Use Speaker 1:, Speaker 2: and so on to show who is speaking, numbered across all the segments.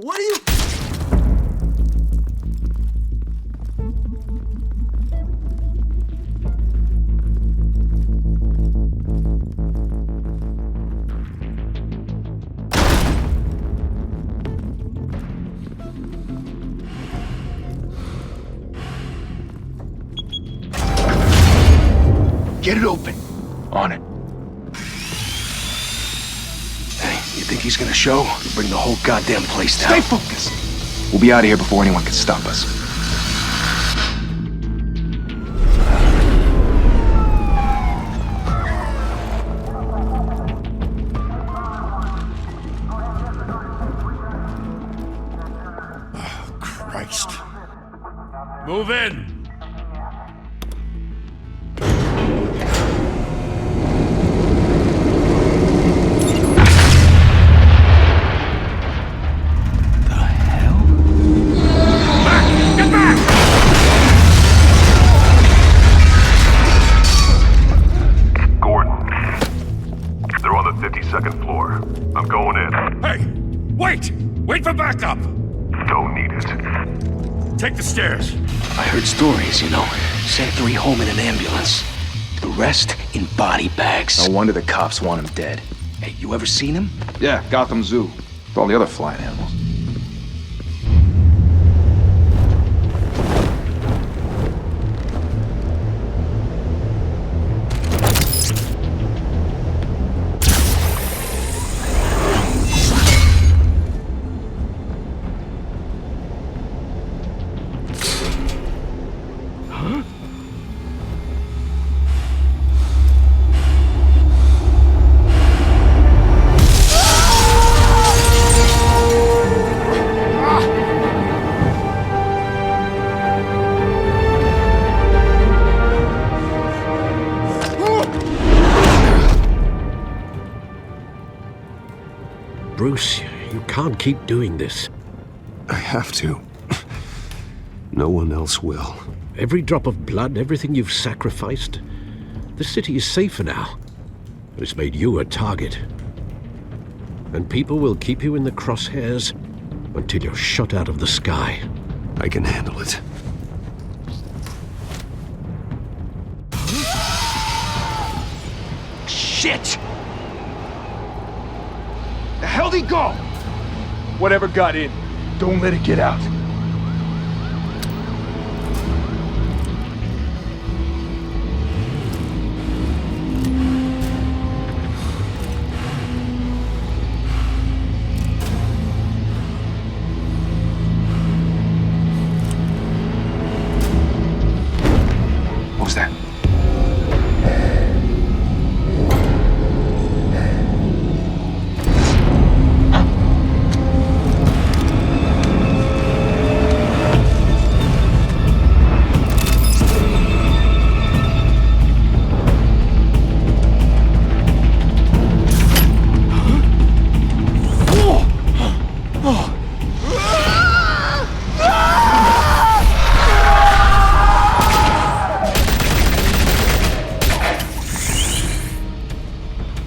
Speaker 1: What are you...
Speaker 2: Get it open. On it. Hey, you think he's gonna show? Bring the whole goddamn place down. Stay focused. We'll be out of here before anyone can stop us.
Speaker 3: Oh, Christ.
Speaker 4: Move in!
Speaker 5: Second floor. I'm going in.
Speaker 4: Hey! Wait! Wait for backup!
Speaker 5: Don't need it.
Speaker 4: Take the stairs.
Speaker 2: I heard stories, you know. Sent 3 home in an ambulance. The rest in body bags. No wonder the cops want him dead. Hey, you ever seen him?
Speaker 6: Yeah, Gotham Zoo. With all the other flying animals.
Speaker 7: Bruce, you can't keep doing this.
Speaker 3: I have to. No one else will.
Speaker 7: Every drop of blood, everything you've sacrificed. The city is safer now. It's made you a target. And people will keep you in the crosshairs until you're shot out of the sky.
Speaker 3: I can handle it.
Speaker 2: Shit! The hell'd he go? Whatever got in, don't let it get out. What was that?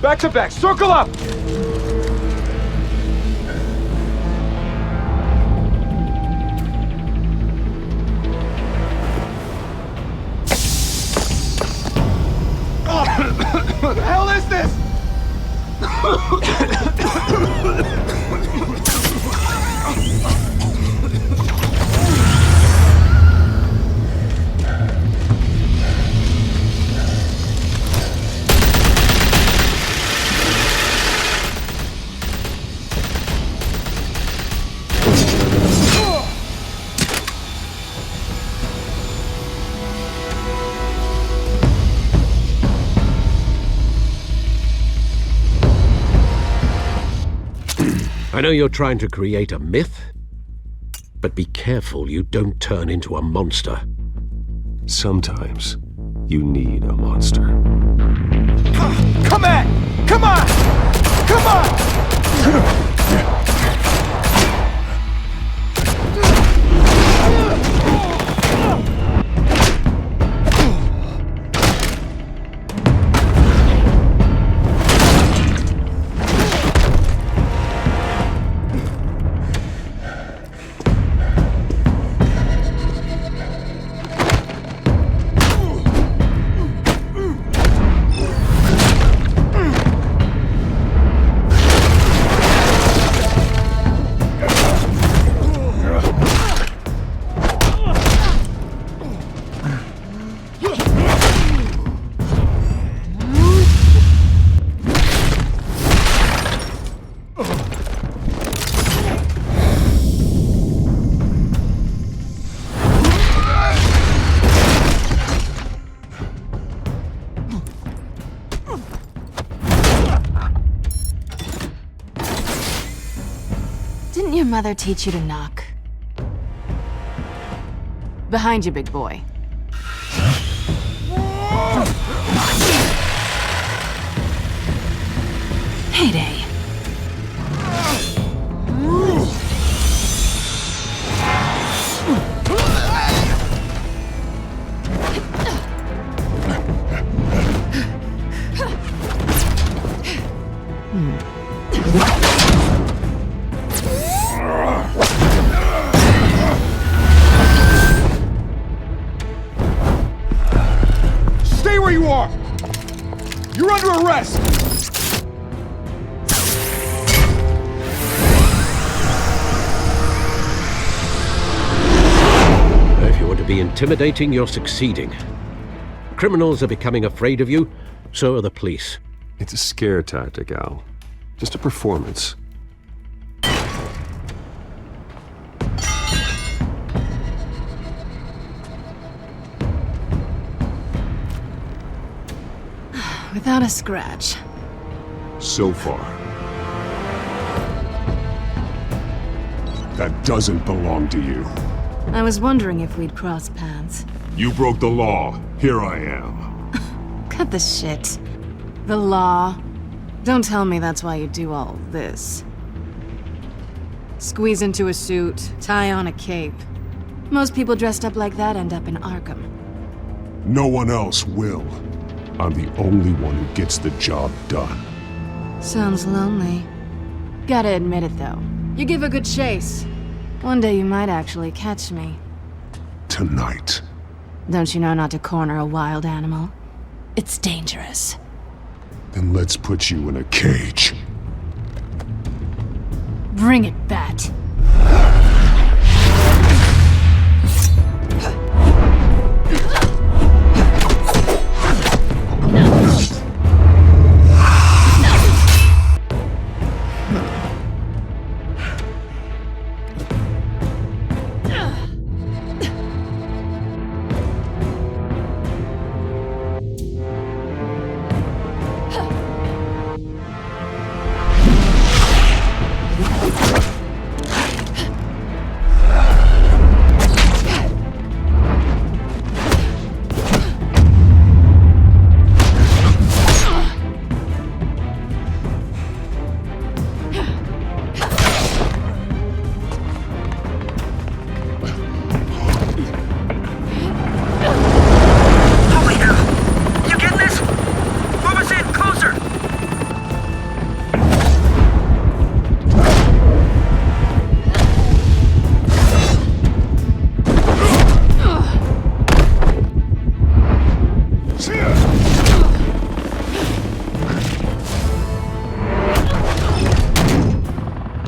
Speaker 2: Back to back, circle up! What the hell is this?
Speaker 7: I know you're trying to create a myth, but be careful you don't turn into a monster.
Speaker 3: Sometimes you need a monster.
Speaker 2: Come on! Come on! Come on!
Speaker 1: mother teach you to knock? Behind you, big boy. Heyday.
Speaker 6: Stay where you are! You're under arrest!
Speaker 7: If you want to be intimidating, you're succeeding. Criminals are becoming afraid of you, so are the police.
Speaker 3: It's a scare tactic, Al. Just a performance.
Speaker 1: Without a scratch.
Speaker 3: So far. That doesn't belong to you.
Speaker 1: I was wondering if we'd cross paths.
Speaker 3: You broke the law. Here I am.
Speaker 1: Cut the shit. The law. Don't tell me that's why you do all this. Squeeze into a suit, tie on a cape. Most people dressed up like that end up in Arkham.
Speaker 3: No one else will. I'm the only one who gets the job done.
Speaker 1: Sounds lonely. Gotta admit it, though. You give a good chase. One day you might actually catch me.
Speaker 3: Tonight.
Speaker 1: Don't you know not to corner a wild animal? It's dangerous.
Speaker 3: Then let's put you in a cage.
Speaker 1: Bring it, Bat.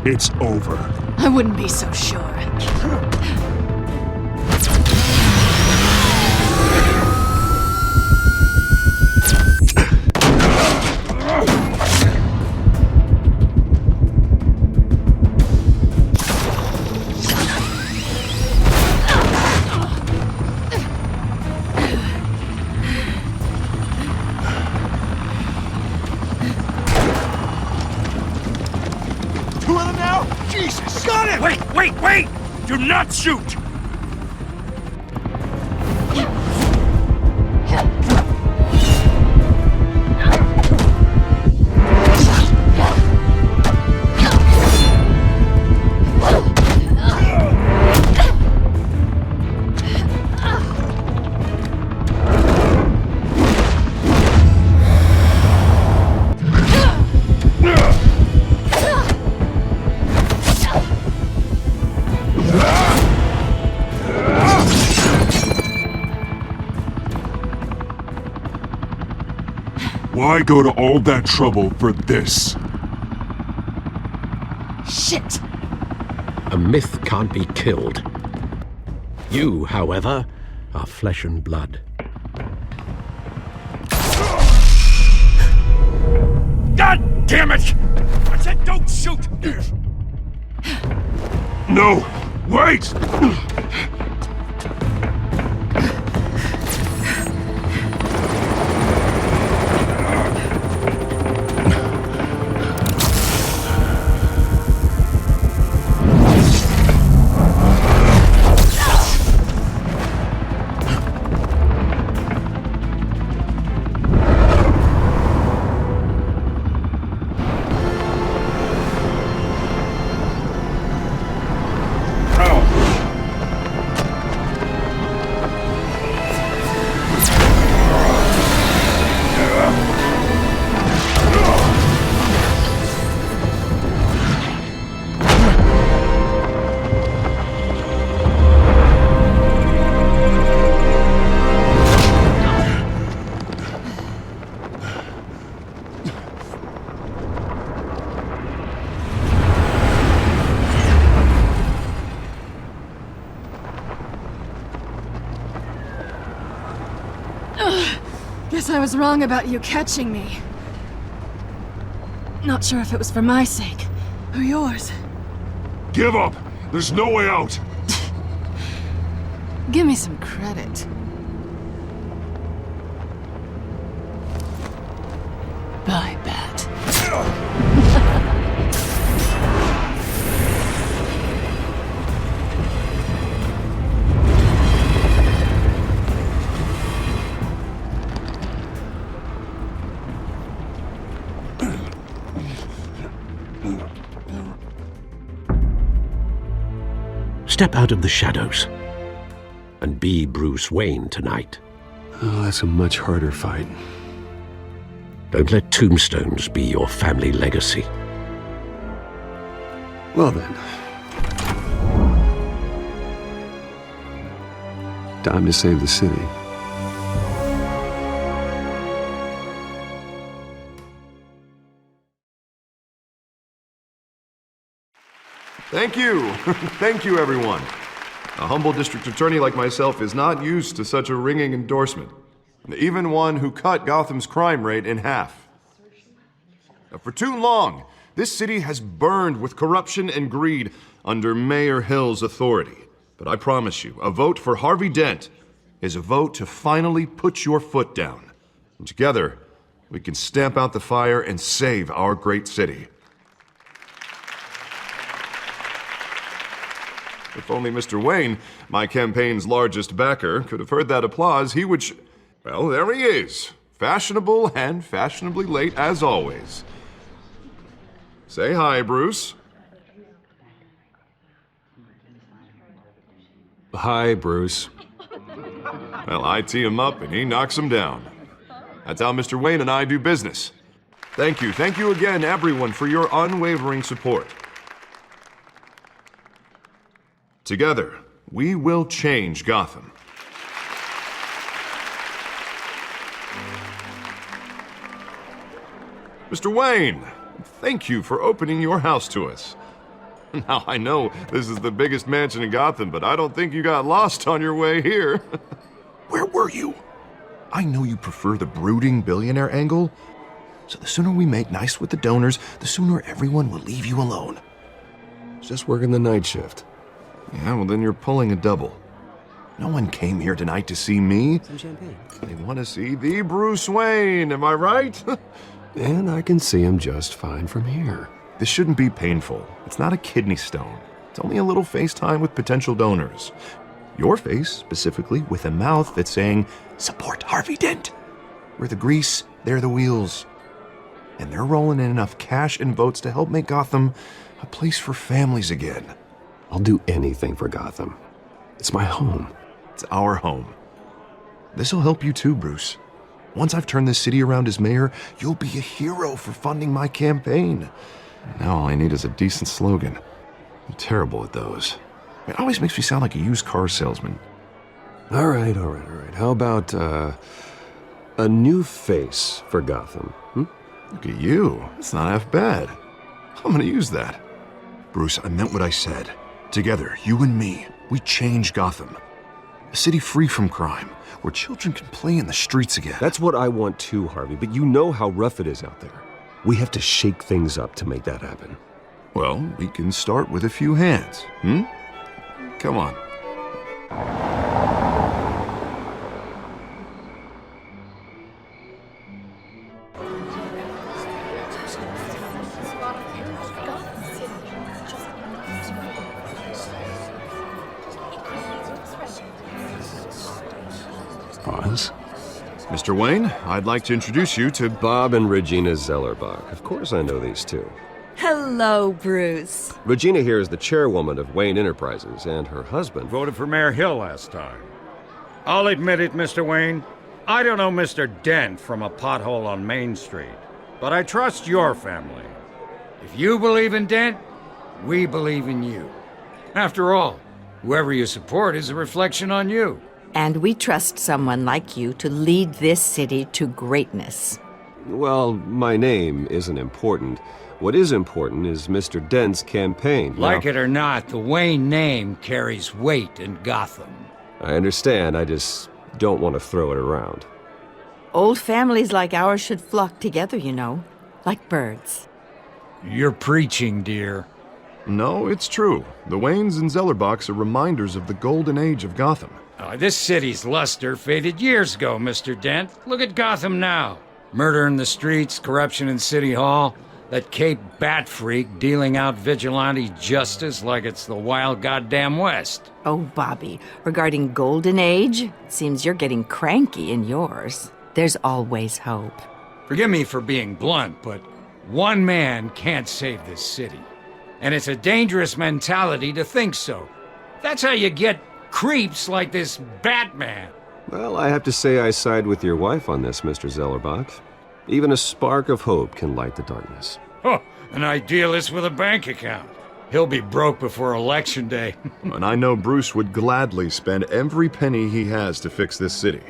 Speaker 3: It's over.
Speaker 1: I wouldn't be so sure.
Speaker 4: Wait! Do not shoot!
Speaker 3: Why go to all that trouble for this?
Speaker 1: Shit!
Speaker 7: A myth can't be killed. You, however, are flesh and blood.
Speaker 4: God damn it! I said don't shoot!
Speaker 3: No! Wait!
Speaker 1: Guess I was wrong about you catching me. Not sure if it was for my sake or yours.
Speaker 3: Give up! There's no way out!
Speaker 1: Give me some credit. Bye, Bat.
Speaker 7: Step out of the shadows and be Bruce Wayne tonight.
Speaker 8: Oh, that's a much harder fight.
Speaker 7: Don't let tombstones be your family legacy.
Speaker 8: Well then. Time to save the city.
Speaker 9: Thank you. Thank you, everyone. A humble district attorney like myself is not used to such a ringing endorsement. Even one who cut Gotham's crime rate in half. For too long, this city has burned with corruption and greed under Mayor Hill's authority. But I promise you, a vote for Harvey Dent is a vote to finally put your foot down. And together, we can stamp out the fire and save our great city. If only Mr. Wayne, my campaign's largest backer, could have heard that applause, he would well, there he is. Fashionable and fashionably late as always. Say hi, Bruce.
Speaker 8: Hi, Bruce.
Speaker 9: Well, I tee him up and he knocks him down. That's how Mr. Wayne and I do business. Thank you again, everyone, for your unwavering support. Together, we will change Gotham. Mr. Wayne, thank you for opening your house to us. Now, I know this is the biggest mansion in Gotham, but I don't think you got lost on your way here. Where were you? I know you prefer the brooding billionaire angle, so the sooner we make nice with the donors, the sooner everyone will leave you alone.
Speaker 8: Just working the night shift.
Speaker 9: Yeah, well, then you're pulling a double. No one came here tonight to see me.
Speaker 8: Some champagne.
Speaker 9: They want to see the Bruce Wayne, am I right?
Speaker 8: And I can see him just fine from here.
Speaker 9: This shouldn't be painful. It's not a kidney stone. It's only a little FaceTime with potential donors. Your face, specifically, with a mouth that's saying, support Harvey Dent. We're the grease, they're the wheels. And they're rolling in enough cash and votes to help make Gotham a place for families again.
Speaker 8: I'll do anything for Gotham. It's my home.
Speaker 9: It's our home. This'll help you too, Bruce. Once I've turned this city around as mayor, you'll be a hero for funding my campaign. Now all I need is a decent slogan. I'm terrible at those. It always makes me sound like a used car salesman.
Speaker 8: All right. How about, a new face for Gotham,
Speaker 9: Look at you. It's not half bad. I'm gonna use that. Bruce, I meant what I said. Together, you and me, we change Gotham. A city free from crime, where children can play in the streets again.
Speaker 8: That's what I want too, Harvey, but you know how rough it is out there. We have to shake things up to make that happen.
Speaker 9: Well, we can start with a few hands, Come on.
Speaker 8: Pause.
Speaker 9: Mr. Wayne, I'd like to introduce you to
Speaker 8: Bob and Regina Zellerbach. Of course I know these two.
Speaker 10: Hello, Bruce.
Speaker 8: Regina here is the chairwoman of Wayne Enterprises, and her husband
Speaker 4: Voted for Mayor Hill last time. I'll admit it, Mr. Wayne. I don't know Mr. Dent from a pothole on Main Street, but I trust your family. If you believe in Dent, we believe in you. After all, whoever you support is a reflection on you.
Speaker 10: And we trust someone like you to lead this city to greatness.
Speaker 8: Well, my name isn't important. What is important is Mr. Dent's campaign.
Speaker 4: Like it or not, the Wayne name carries weight in Gotham.
Speaker 8: I understand. I just don't want to throw it around.
Speaker 10: Old families like ours should flock together, you know, like birds.
Speaker 4: You're preaching, dear.
Speaker 9: No, it's true. The Waynes and Zellerbachs are reminders of the golden age of Gotham.
Speaker 4: This city's luster faded years ago, Mr. Dent. Look at Gotham now. Murder in the streets, corruption in City Hall, that Cape Bat freak dealing out vigilante justice like it's the wild goddamn West.
Speaker 10: Oh, Bobby, regarding Golden Age, it seems you're getting cranky in yours. There's always hope.
Speaker 4: Forgive me for being blunt, but one man can't save this city. And it's a dangerous mentality to think so. That's how you get creeps like this Batman.
Speaker 8: Well, I have to say I side with your wife on this, Mr. Zellerbach. Even a spark of hope can light the darkness.
Speaker 4: Oh, an idealist with a bank account. He'll be broke before Election Day.
Speaker 9: And I know Bruce would gladly spend every penny he has to fix this city.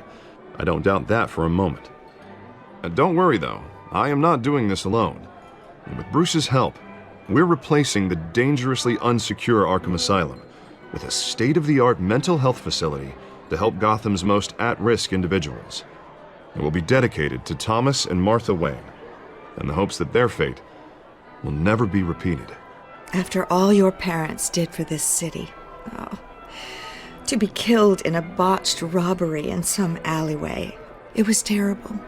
Speaker 9: I don't doubt that for a moment. Don't worry, though. I am not doing this alone. And with Bruce's help, we're replacing the dangerously unsecure Arkham Asylum with a state-of-the-art mental health facility to help Gotham's most at-risk individuals. It will be dedicated to Thomas and Martha Wayne, in the hopes that their fate will never be repeated.
Speaker 11: After all your parents did for this city, to be killed in a botched robbery in some alleyway, it was terrible.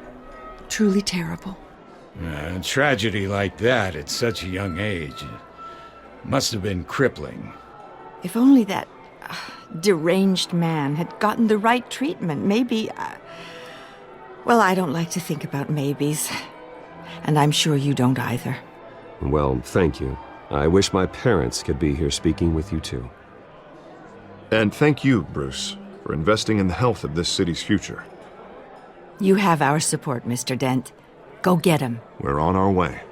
Speaker 11: Truly terrible.
Speaker 4: A tragedy like that at such a young age must have been crippling.
Speaker 10: If only that deranged man had gotten the right treatment, maybe... Well, I don't like to think about maybes. And I'm sure you don't either.
Speaker 8: Well, thank you. I wish my parents could be here speaking with you too.
Speaker 9: And thank you, Bruce, for investing in the health of this city's future.
Speaker 10: You have our support, Mr. Dent. Go get him.
Speaker 9: We're on our way.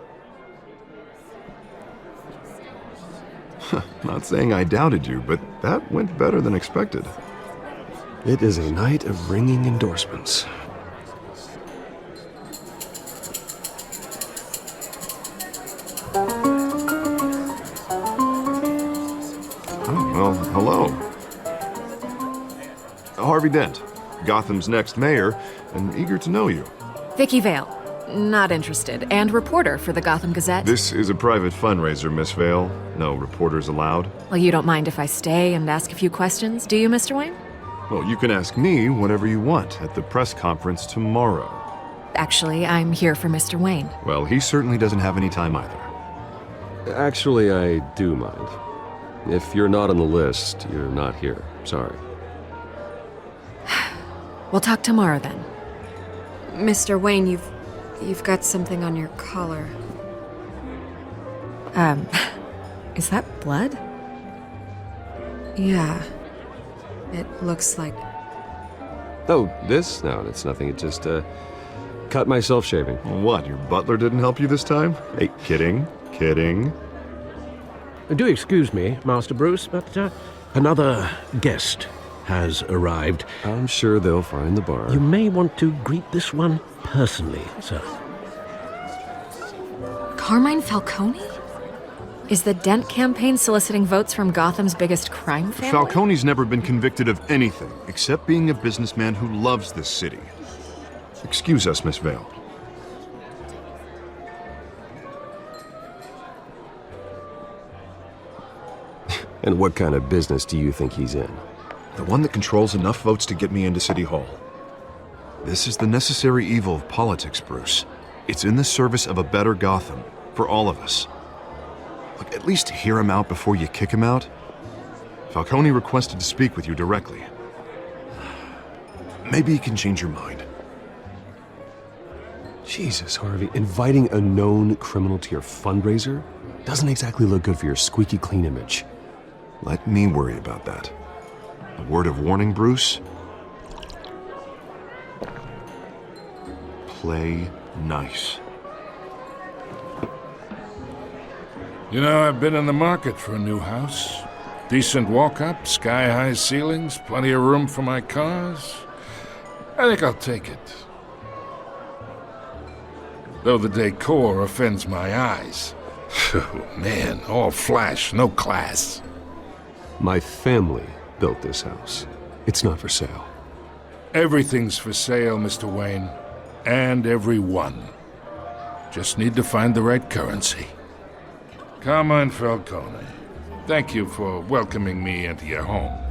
Speaker 9: Not saying I doubted you, but that went better than expected.
Speaker 8: It is a night of ringing endorsements.
Speaker 9: Oh, well, hello. Harvey Dent, Gotham's next mayor, and eager to know you.
Speaker 12: Vicky Vale. Not interested. And reporter for the Gotham Gazette.
Speaker 9: This is a private fundraiser, Miss Vale. No reporters allowed.
Speaker 12: Well, you don't mind if I stay and ask a few questions, do you, Mr. Wayne?
Speaker 9: Well, you can ask me whatever you want at the press conference tomorrow.
Speaker 12: Actually, I'm here for Mr. Wayne.
Speaker 9: Well, he certainly doesn't have any time either.
Speaker 8: Actually, I do mind. If you're not on the list, you're not here. Sorry.
Speaker 12: We'll talk tomorrow then. Mr. Wayne, You've got something on your collar. Is that blood? Yeah. It looks like...
Speaker 8: Oh, this? No, it's nothing. It just, cut myself shaving.
Speaker 9: What, your butler didn't help you this time? Hey, kidding.
Speaker 7: Do excuse me, Master Bruce, but another guest has arrived.
Speaker 8: I'm sure they'll find the bar.
Speaker 7: You may want to greet this one personally, sir.
Speaker 12: Carmine Falcone? Is the Dent campaign soliciting votes from Gotham's biggest crime family?
Speaker 9: Falcone's never been convicted of anything except being a businessman who loves this city. Excuse us, Miss Vale.
Speaker 8: And what kind of business do you think he's in?
Speaker 9: The one that controls enough votes to get me into City Hall. This is the necessary evil of politics, Bruce. It's in the service of a better Gotham, for all of us. Look, at least hear him out before you kick him out. Falcone requested to speak with you directly. Maybe he can change your mind.
Speaker 8: Jesus, Harvey, inviting a known criminal to your fundraiser doesn't exactly look good for your squeaky clean image.
Speaker 9: Let me worry about that. A word of warning, Bruce. Play nice.
Speaker 13: You know, I've been in the market for a new house. Decent walk-up, sky-high ceilings, plenty of room for my cars. I think I'll take it. Though the decor offends my eyes. Oh, man, all flash, no class.
Speaker 8: My family built this house. It's not for sale.
Speaker 13: Everything's for sale, Mr. Wayne. and every one. Just need to find the right currency. Come on, Falcone. Thank you for welcoming me into your home.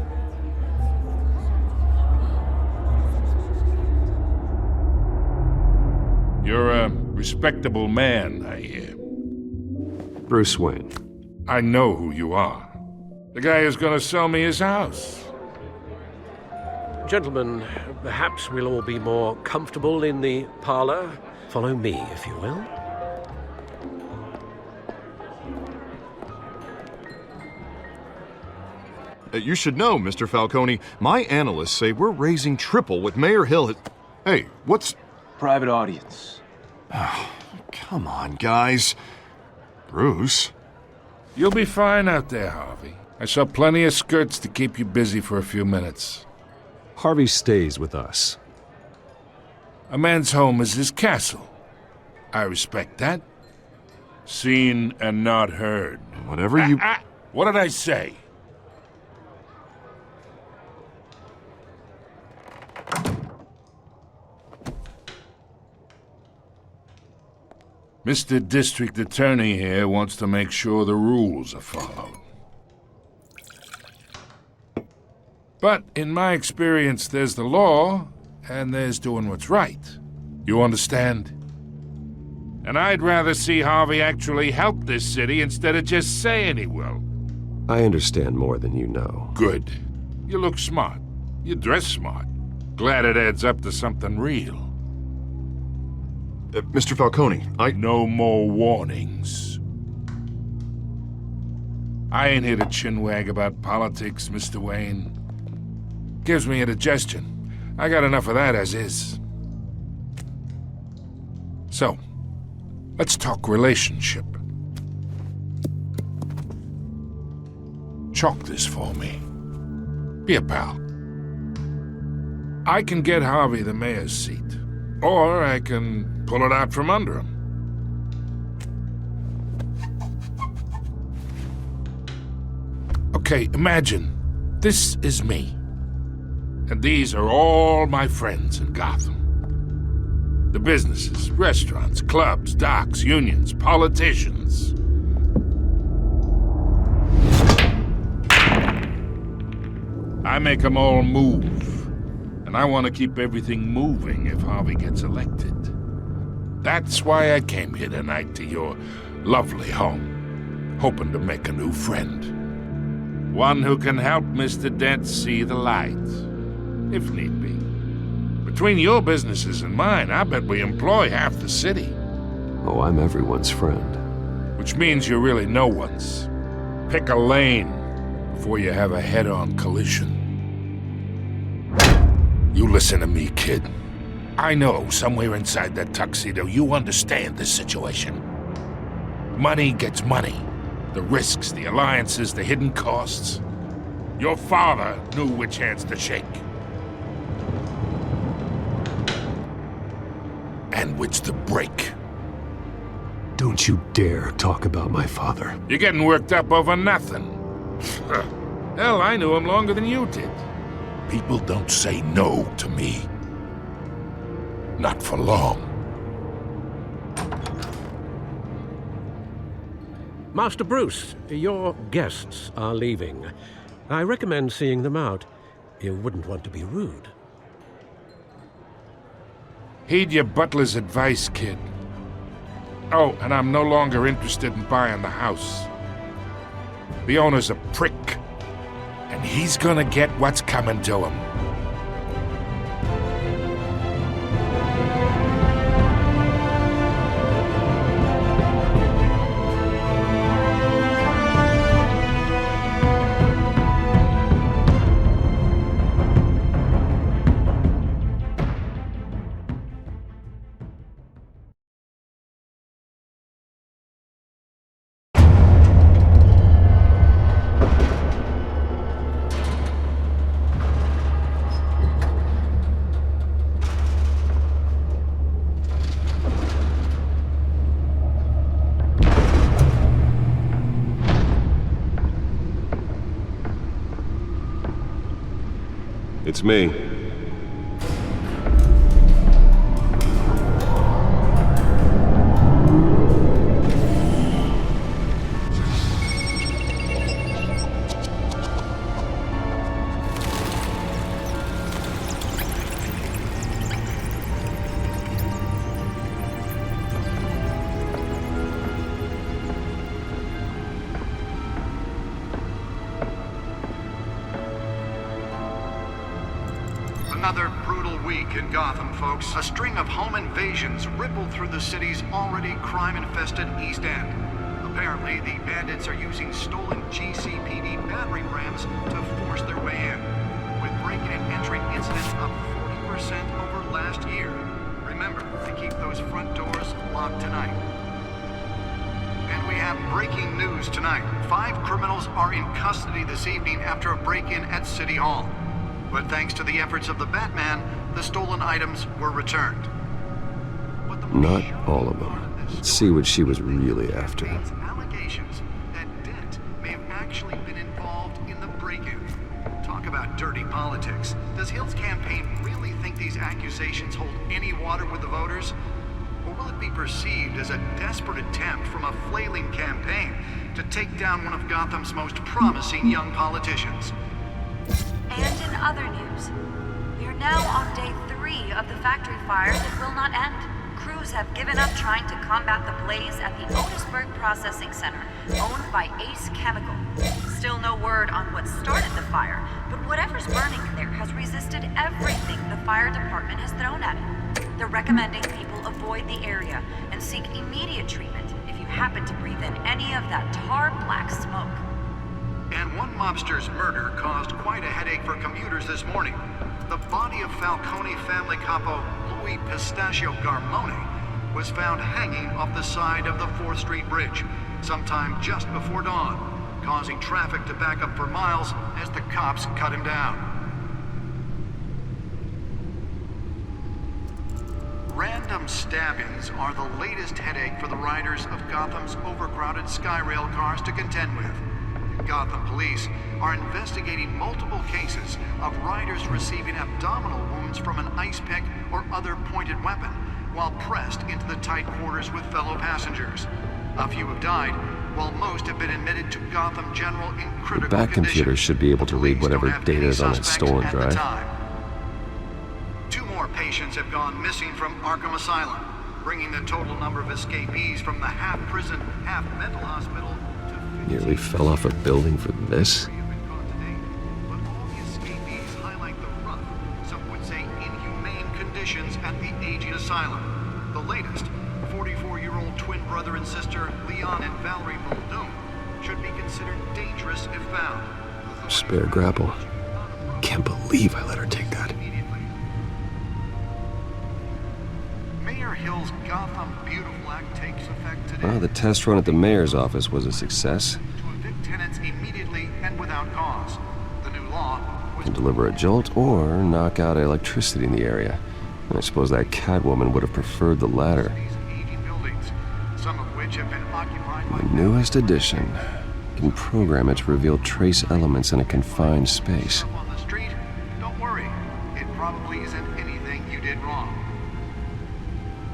Speaker 13: You're a respectable man, I hear.
Speaker 8: Bruce Wayne.
Speaker 13: I know who you are. The guy who's gonna sell me his house.
Speaker 7: Gentlemen, perhaps we'll all be more comfortable in the parlor. Follow me, if you will.
Speaker 9: You should know, Mr. Falcone, my analysts say we're raising triple what Mayor Hill has... Hey, what's...
Speaker 2: Private audience.
Speaker 9: Come on, guys. Bruce?
Speaker 13: You'll be fine out there, Harvey. I saw plenty of skirts to keep you busy for a few minutes.
Speaker 8: Harvey stays with us.
Speaker 13: A man's home is his castle. I respect that. Seen and not heard.
Speaker 9: Whatever you...
Speaker 13: What did I say? Mr. District Attorney here wants to make sure the rules are followed. But in my experience, there's the law, and there's doing what's right. You understand? And I'd rather see Harvey actually help this city instead of just saying he will.
Speaker 8: I understand more than you know.
Speaker 13: Good. You look smart. You dress smart. Glad it adds up to something real.
Speaker 9: Mr. Falcone,
Speaker 13: No more warnings. I ain't here to chinwag about politics, Mr. Wayne. Gives me indigestion. I got enough of that as is. So, let's talk relationship. Chalk this for me. Be a pal. I can get Harvey the mayor's seat, or I can pull it out from under him. Okay, imagine this is me. And these are all my friends in Gotham. The businesses, restaurants, clubs, docks, unions, politicians. I make them all move. And I want to keep everything moving if Harvey gets elected. That's why I came here tonight to your lovely home, hoping to make a new friend. One who can help Mr. Dent see the light, if need be. Between your businesses and mine, I bet we employ half the city.
Speaker 8: Oh, I'm everyone's friend.
Speaker 13: Which means you're really no one's. Pick a lane before you have a head-on collision. You listen to me, kid. I know somewhere inside that tuxedo you understand this situation. Money gets money. The risks, the alliances, the hidden costs. Your father knew which hands to shake. And which to break.
Speaker 8: Don't you dare talk about my father.
Speaker 13: You're getting worked up over nothing. Hell, I knew him longer than you did. People don't say no to me. Not for long.
Speaker 7: Master Bruce, your guests are leaving. I recommend seeing them out. You wouldn't want to be rude.
Speaker 13: Heed your butler's advice, kid. Oh, and I'm no longer interested in buying the house. The owner's a prick, and he's gonna get what's coming to him.
Speaker 8: It's me.
Speaker 14: another brutal week in Gotham, folks. A string of home invasions rippled through the city's already crime-infested East End. Apparently, the bandits are using stolen GCPD battering rams to force their way in, with breaking and entering incidents up 40% over last year. Remember to keep those front doors locked tonight. And we have breaking news tonight. 5 criminals are in custody this evening after a break-in at City Hall. But thanks to the efforts of the Batman, the stolen items were returned.
Speaker 8: Not all of them. Let's see what she was really after.
Speaker 14: Allegations that Dent may have actually been involved in the break-in. Talk about dirty politics. Does Hill's campaign really think these accusations hold any water with the voters? Or will it be perceived as a desperate attempt from a flailing campaign to take down one of Gotham's most promising young politicians?
Speaker 15: And in other news, we are now on day 3 of the factory fire that will not end. Crews have given up trying to combat the blaze at the Otisburg Processing Center, owned by Ace Chemical. Still no word on what started the fire, but whatever's burning in there has resisted everything the fire department has thrown at it. They're recommending people avoid the area and seek immediate treatment if you happen to breathe in any of that tar-black smoke.
Speaker 14: And one mobster's murder caused quite a headache for commuters this morning. The body of Falcone family capo Louis Pistachio Garmone was found hanging off the side of the 4th Street Bridge sometime just before dawn, causing traffic to back up for miles as the cops cut him down. Random stabbings are the latest headache for the riders of Gotham's overcrowded Skyrail cars to contend with. Gotham police are investigating multiple cases of riders receiving abdominal wounds from an ice pick or other pointed weapon while pressed into the tight quarters with fellow passengers. A few have died, while most have been admitted to Gotham General in critical
Speaker 8: Back
Speaker 14: condition.
Speaker 8: computer should be able to read whatever data is on that stolen drive.
Speaker 14: 2 more patients have gone missing from Arkham Asylum, bringing the total number of escapees from the half-prison, half-mental hospital.
Speaker 8: Nearly fell off a building for this?
Speaker 14: But all the escapees highlight the rough, some would say inhumane conditions at the aging asylum. The latest, 44-year-old twin brother and sister Leon and Valerie Muldoon, should be considered dangerous if found.
Speaker 8: Spare grapple. Can't believe I let her take that.
Speaker 14: Mayor Hill's Gotham Beautiful Act takes effect today.
Speaker 8: Well, the test run at the mayor's office was a success.
Speaker 14: To evict tenants immediately and without cause. The new law
Speaker 8: Can deliver a jolt or knock out electricity in the area. I suppose that Catwoman would have preferred the latter.
Speaker 14: some of which have been occupied by...
Speaker 8: The newest edition can program it to reveal trace elements in a confined space.
Speaker 14: on the street. Don't worry. It probably isn't anything you did wrong.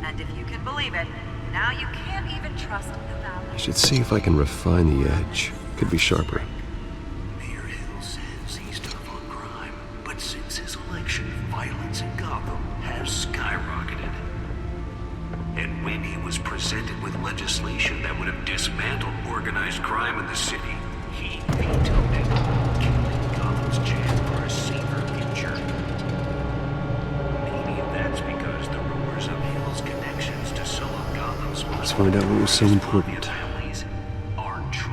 Speaker 15: And if you can believe it, now you can't even trust the valley.
Speaker 8: I should see if I can refine the edge. Could be sharper.
Speaker 2: Mayor Hill says he's tough on crime, but since his election, violence in Gotham has skyrocketed. And when he was presented with legislation that would have dismantled organized crime in the city, he vetoed it, killing Gotham's chance for a safer future. Maybe that's because the rumors of Hill's connections to some of Gotham's most...
Speaker 8: Let's find out what was so important.
Speaker 2: ...families aren't true.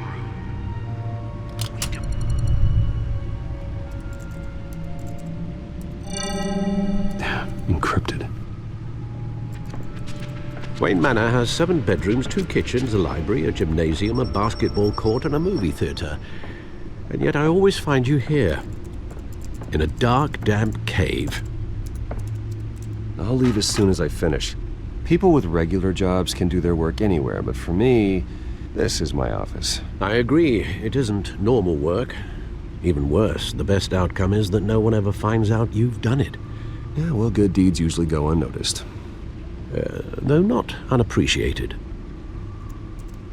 Speaker 8: Encrypted.
Speaker 7: Wayne Manor has 7 bedrooms, 2 kitchens, a library, a gymnasium, a basketball court, and a movie theater. And yet I always find you here, in a dark, damp cave.
Speaker 8: I'll leave as soon as I finish. People with regular jobs can do their work anywhere, but for me, this is my office.
Speaker 7: I agree, it isn't normal work. Even worse, the best outcome is that no one ever finds out you've done it.
Speaker 8: Yeah, well, good deeds usually go unnoticed.
Speaker 7: Though not unappreciated.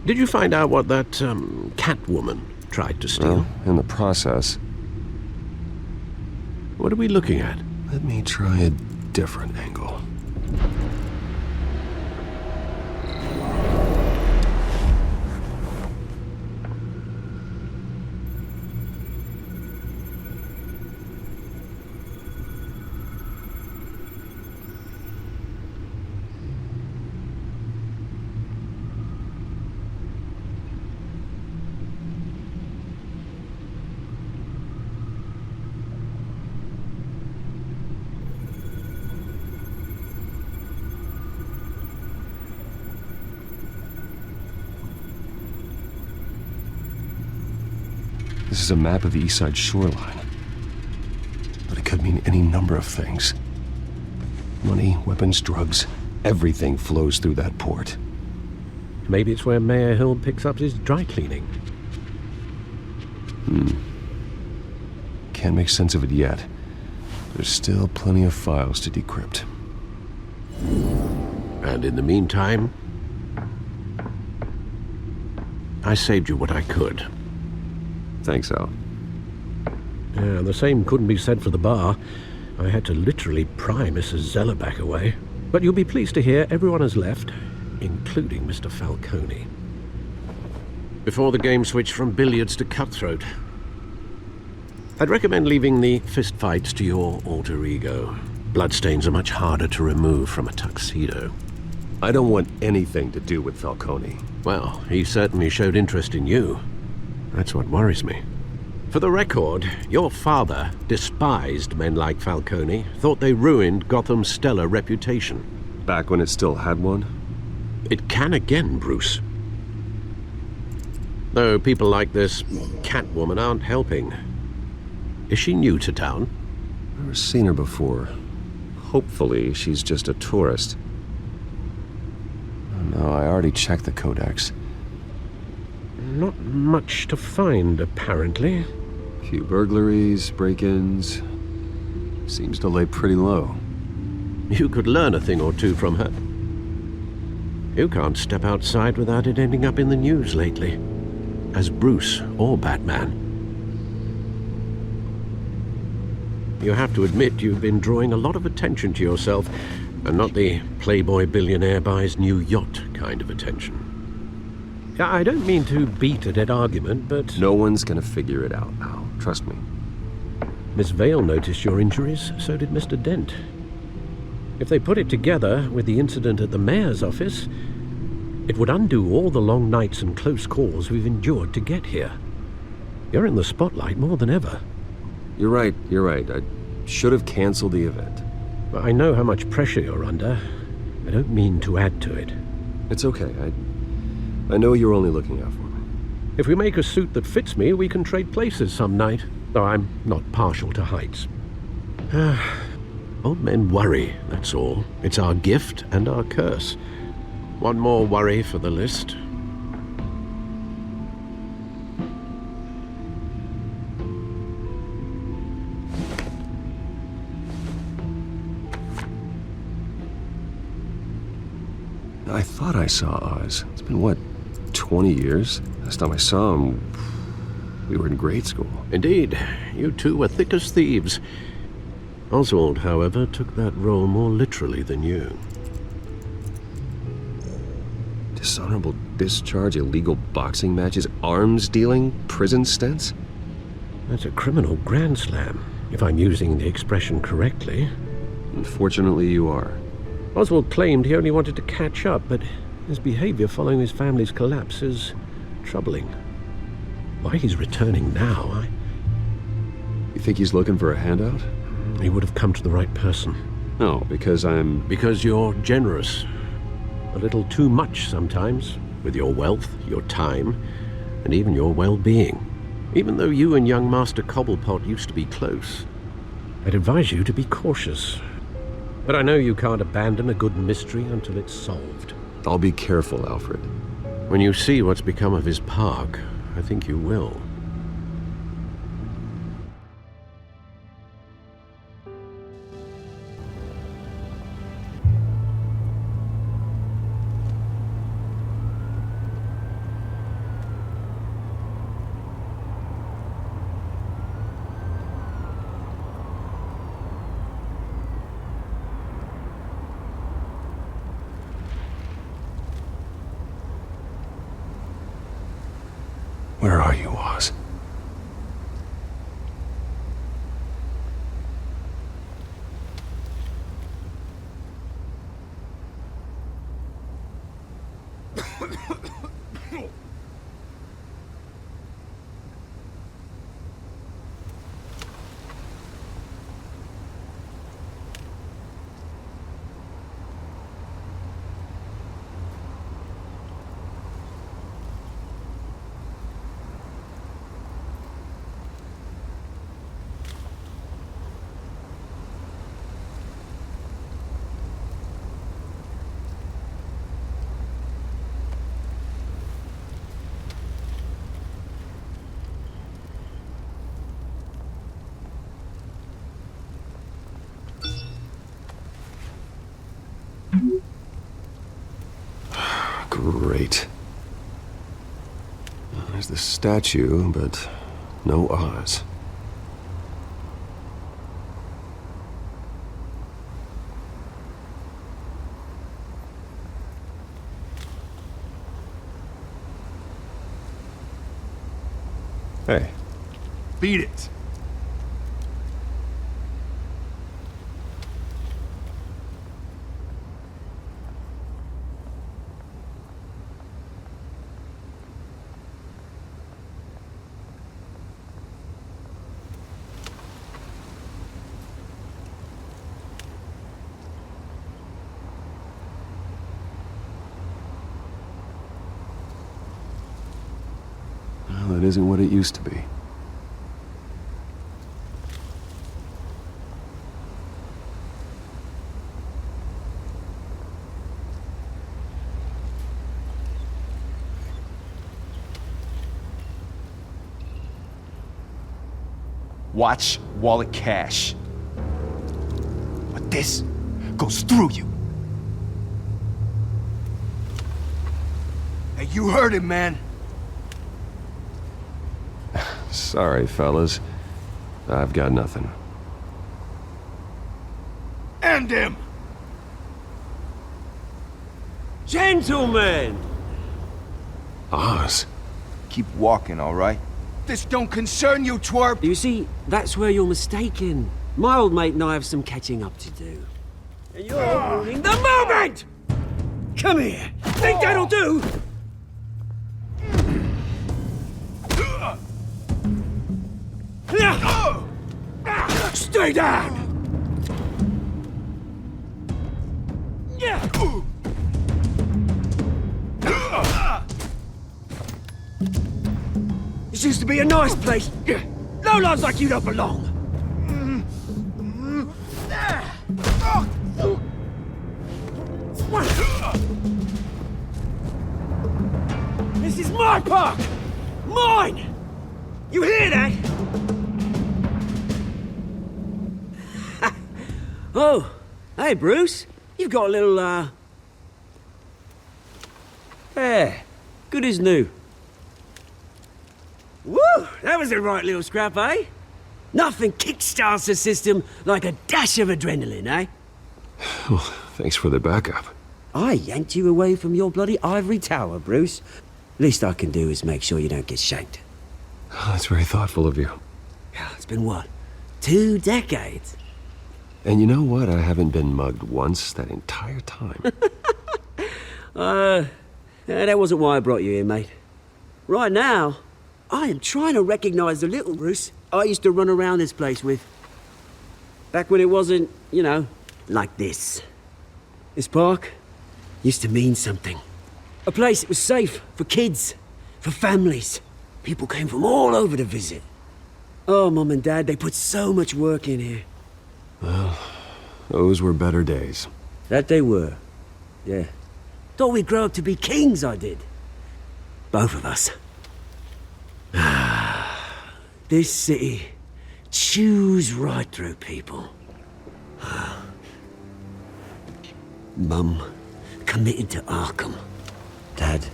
Speaker 7: Did you find out what that, Catwoman tried to steal?
Speaker 8: Well, in the process.
Speaker 7: What are we looking at?
Speaker 8: Let me try a different angle. This is a map of the East Side shoreline. But it could mean any number of things. Money, weapons, drugs, everything flows through that port.
Speaker 7: Maybe it's where Mayor Hill picks up his dry cleaning.
Speaker 8: Can't make sense of it yet. There's still plenty of files to decrypt.
Speaker 7: And in the meantime, I saved you what I could.
Speaker 8: Thanks, Al.
Speaker 7: Yeah, the same couldn't be said for the bar. I had to literally pry Mrs. Zeller back away. But you'll be pleased to hear everyone has left, including Mr. Falcone. Before the game switched from billiards to cutthroat. I'd recommend leaving the fistfights to your alter ego. Bloodstains are much harder to remove from a tuxedo.
Speaker 8: I don't want anything to do with Falcone.
Speaker 7: Well, he certainly showed interest in you. That's what worries me. For the record, your father despised men like Falcone, thought they ruined Gotham's stellar reputation.
Speaker 8: Back when it still had one?
Speaker 7: It can again, Bruce. Though people like this Catwoman aren't helping. Is she new to town?
Speaker 8: Never seen her before. Hopefully, she's just a tourist. No, I already checked the codex.
Speaker 7: Not much to find, apparently.
Speaker 8: Few burglaries, break-ins. Seems to lay pretty low.
Speaker 7: You could learn a thing or two from her. You can't step outside without it ending up in the news lately. As Bruce or Batman. You have to admit you've been drawing a lot of attention to yourself, and not the playboy billionaire buys new yacht kind of attention. I don't mean to beat a dead argument, but...
Speaker 8: No one's gonna figure it out, Al. Trust me.
Speaker 7: Miss Vale noticed your injuries, so did Mr. Dent. If they put it together with the incident at the mayor's office, it would undo all the long nights and close calls we've endured to get here. You're in the spotlight more than ever.
Speaker 8: You're right. I should have canceled the event.
Speaker 7: I know how much pressure you're under. I don't mean to add to it.
Speaker 8: It's okay. I know you're only looking out for me.
Speaker 7: If we make a suit that fits me, we can trade places some night. Though I'm not partial to heights. Old men worry, that's all. It's our gift and our curse. One more worry for the list.
Speaker 8: I thought I saw Oz. It's been, what, 20 years? Last time I saw him, we were in grade school.
Speaker 7: Indeed. You two were thick as thieves. Oswald, however, took that role more literally than you.
Speaker 8: Dishonorable discharge, illegal boxing matches, arms dealing, prison stints?
Speaker 7: That's a criminal grand slam, if I'm using the expression correctly.
Speaker 8: Unfortunately, you are.
Speaker 7: Oswald claimed he only wanted to catch up, but his behavior following his family's collapse is troubling. Why he's returning now,
Speaker 8: You think he's looking for a handout?
Speaker 7: He would have come to the right person.
Speaker 8: No, because
Speaker 7: Because you're generous. A little too much sometimes, with your wealth, your time, and even your well-being. Even though you and young Master Cobblepot used to be close. I'd advise you to be cautious. But I know you can't abandon a good mystery until it's solved.
Speaker 8: I'll be careful, Alfred.
Speaker 7: When you see what's become of his park, I think you will.
Speaker 8: Where are you, Oz? Great. There's the statue, but no Oz. Hey.
Speaker 6: Beat it.
Speaker 8: Well, that isn't what it used to be.
Speaker 6: Watch wallet cash. But this goes through you. Hey, you heard him, man.
Speaker 8: Sorry, fellas. I've got nothing.
Speaker 6: End him!
Speaker 16: Gentlemen!
Speaker 8: Oz.
Speaker 6: Keep walking, all right? This don't concern you, twerp!
Speaker 16: You see, that's where you're mistaken. My old mate and I have some catching up to do. And you're ruining the moment! Come here! Think that'll do? Stay down! This used to be a nice place. No lives like you don't belong. This is my park! Mine! You hear that? Oh, hey, Bruce. You've got a little, Yeah, good as new. Woo! That was a right little scrap, eh? Nothing kickstarts the system like a dash of adrenaline, eh?
Speaker 8: Well, thanks for the backup.
Speaker 16: I yanked you away from your bloody ivory tower, Bruce. Least I can do is make sure you don't get shanked.
Speaker 8: Oh, that's very thoughtful of you.
Speaker 16: Yeah, it's been what? 2 decades?
Speaker 8: And you know what? I haven't been mugged once that entire time.
Speaker 16: That wasn't why I brought you here, mate. Right now, I am trying to recognize the little Bruce I used to run around this place with. Back when it wasn't, you know, like this. This park used to mean something. A place that was safe for kids, for families. People came from all over to visit. Oh, Mum and Dad, they put so much work in here.
Speaker 8: Well, those were better days.
Speaker 16: That they were. Yeah. Thought we'd grow up to be kings, I did. Both of us. This city chews right through people. Mum committed to Arkham. Dad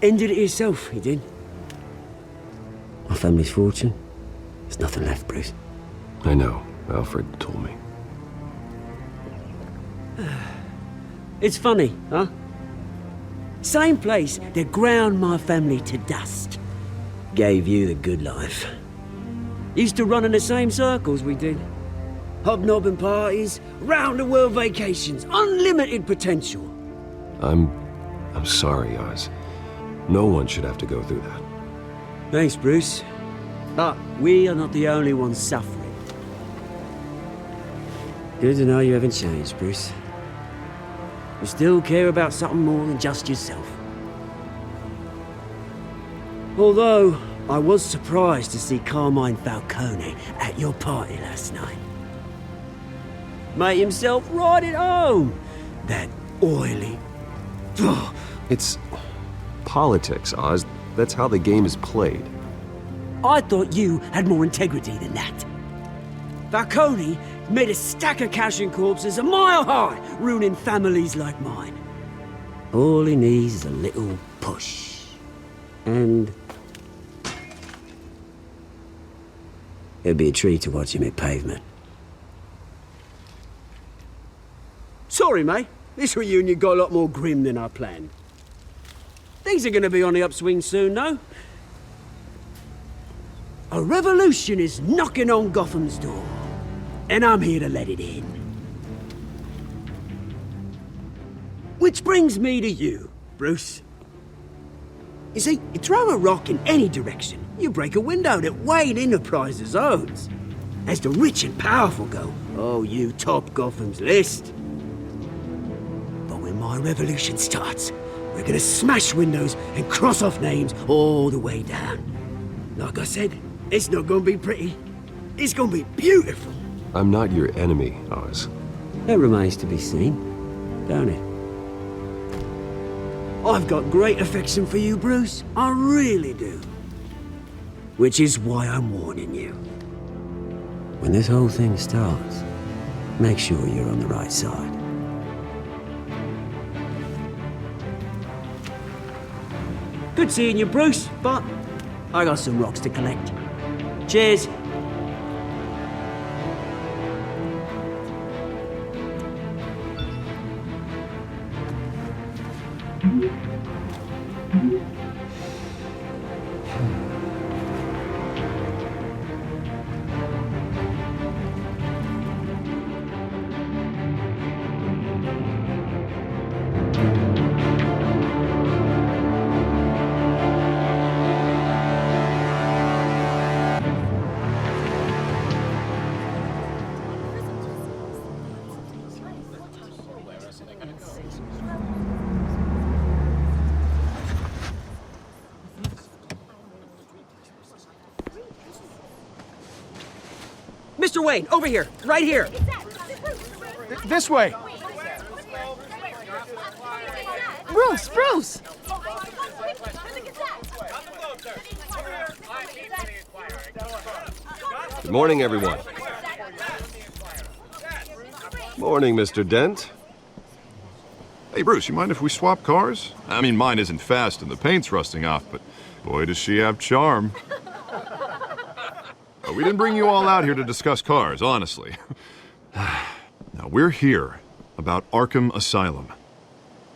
Speaker 16: ended it himself, he did. My family's fortune, there's nothing left, Bruce.
Speaker 8: I know. Alfred told me.
Speaker 16: It's funny, huh? Same place that ground my family to dust. Gave you the good life. Used to run in the same circles we did. Hobnobbing parties, round-the-world vacations, unlimited potential.
Speaker 8: I'm sorry, Oz. No one should have to go through that.
Speaker 16: Thanks, Bruce. But we are not the only ones suffering. Good to know you haven't changed, Bruce. You still care about something more than just yourself. Although, I was surprised to see Carmine Falcone at your party last night. Made himself right at home. That oily...
Speaker 8: It's politics, Oz. That's how the game is played.
Speaker 16: I thought you had more integrity than that. Falcone made a stack of cash and corpses a mile high, ruining families like mine. All he needs is a little push. And it'd be a treat to watch him hit pavement. Sorry, mate. This reunion got a lot more grim than I planned. Things are gonna be on the upswing soon, though. A revolution is knocking on Gotham's door, and I'm here to let it in. Which brings me to you, Bruce. You see, you throw a rock in any direction, you break a window that Wayne Enterprises owns. As the rich and powerful go, oh, you top Gotham's list. But when my revolution starts, we're gonna smash windows and cross off names all the way down. Like I said, it's not gonna be pretty. It's gonna be beautiful.
Speaker 8: I'm not your enemy, Oz.
Speaker 16: That remains to be seen, don't it? I've got great affection for you, Bruce. I really do. Which is why I'm warning you. When this whole thing starts, make sure you're on the right side. Good seeing you, Bruce, but I got some rocks to collect. Cheers. Mr. Wayne, over here, right here.
Speaker 6: This way.
Speaker 1: Bruce!
Speaker 8: Good morning, everyone. Morning, Mr. Dent.
Speaker 9: Hey, Bruce, you mind if we swap cars? I mean, mine isn't fast and the paint's rusting off, but boy, does she have charm. We didn't bring you all out here to discuss cars, honestly. Now, we're here about Arkham Asylum.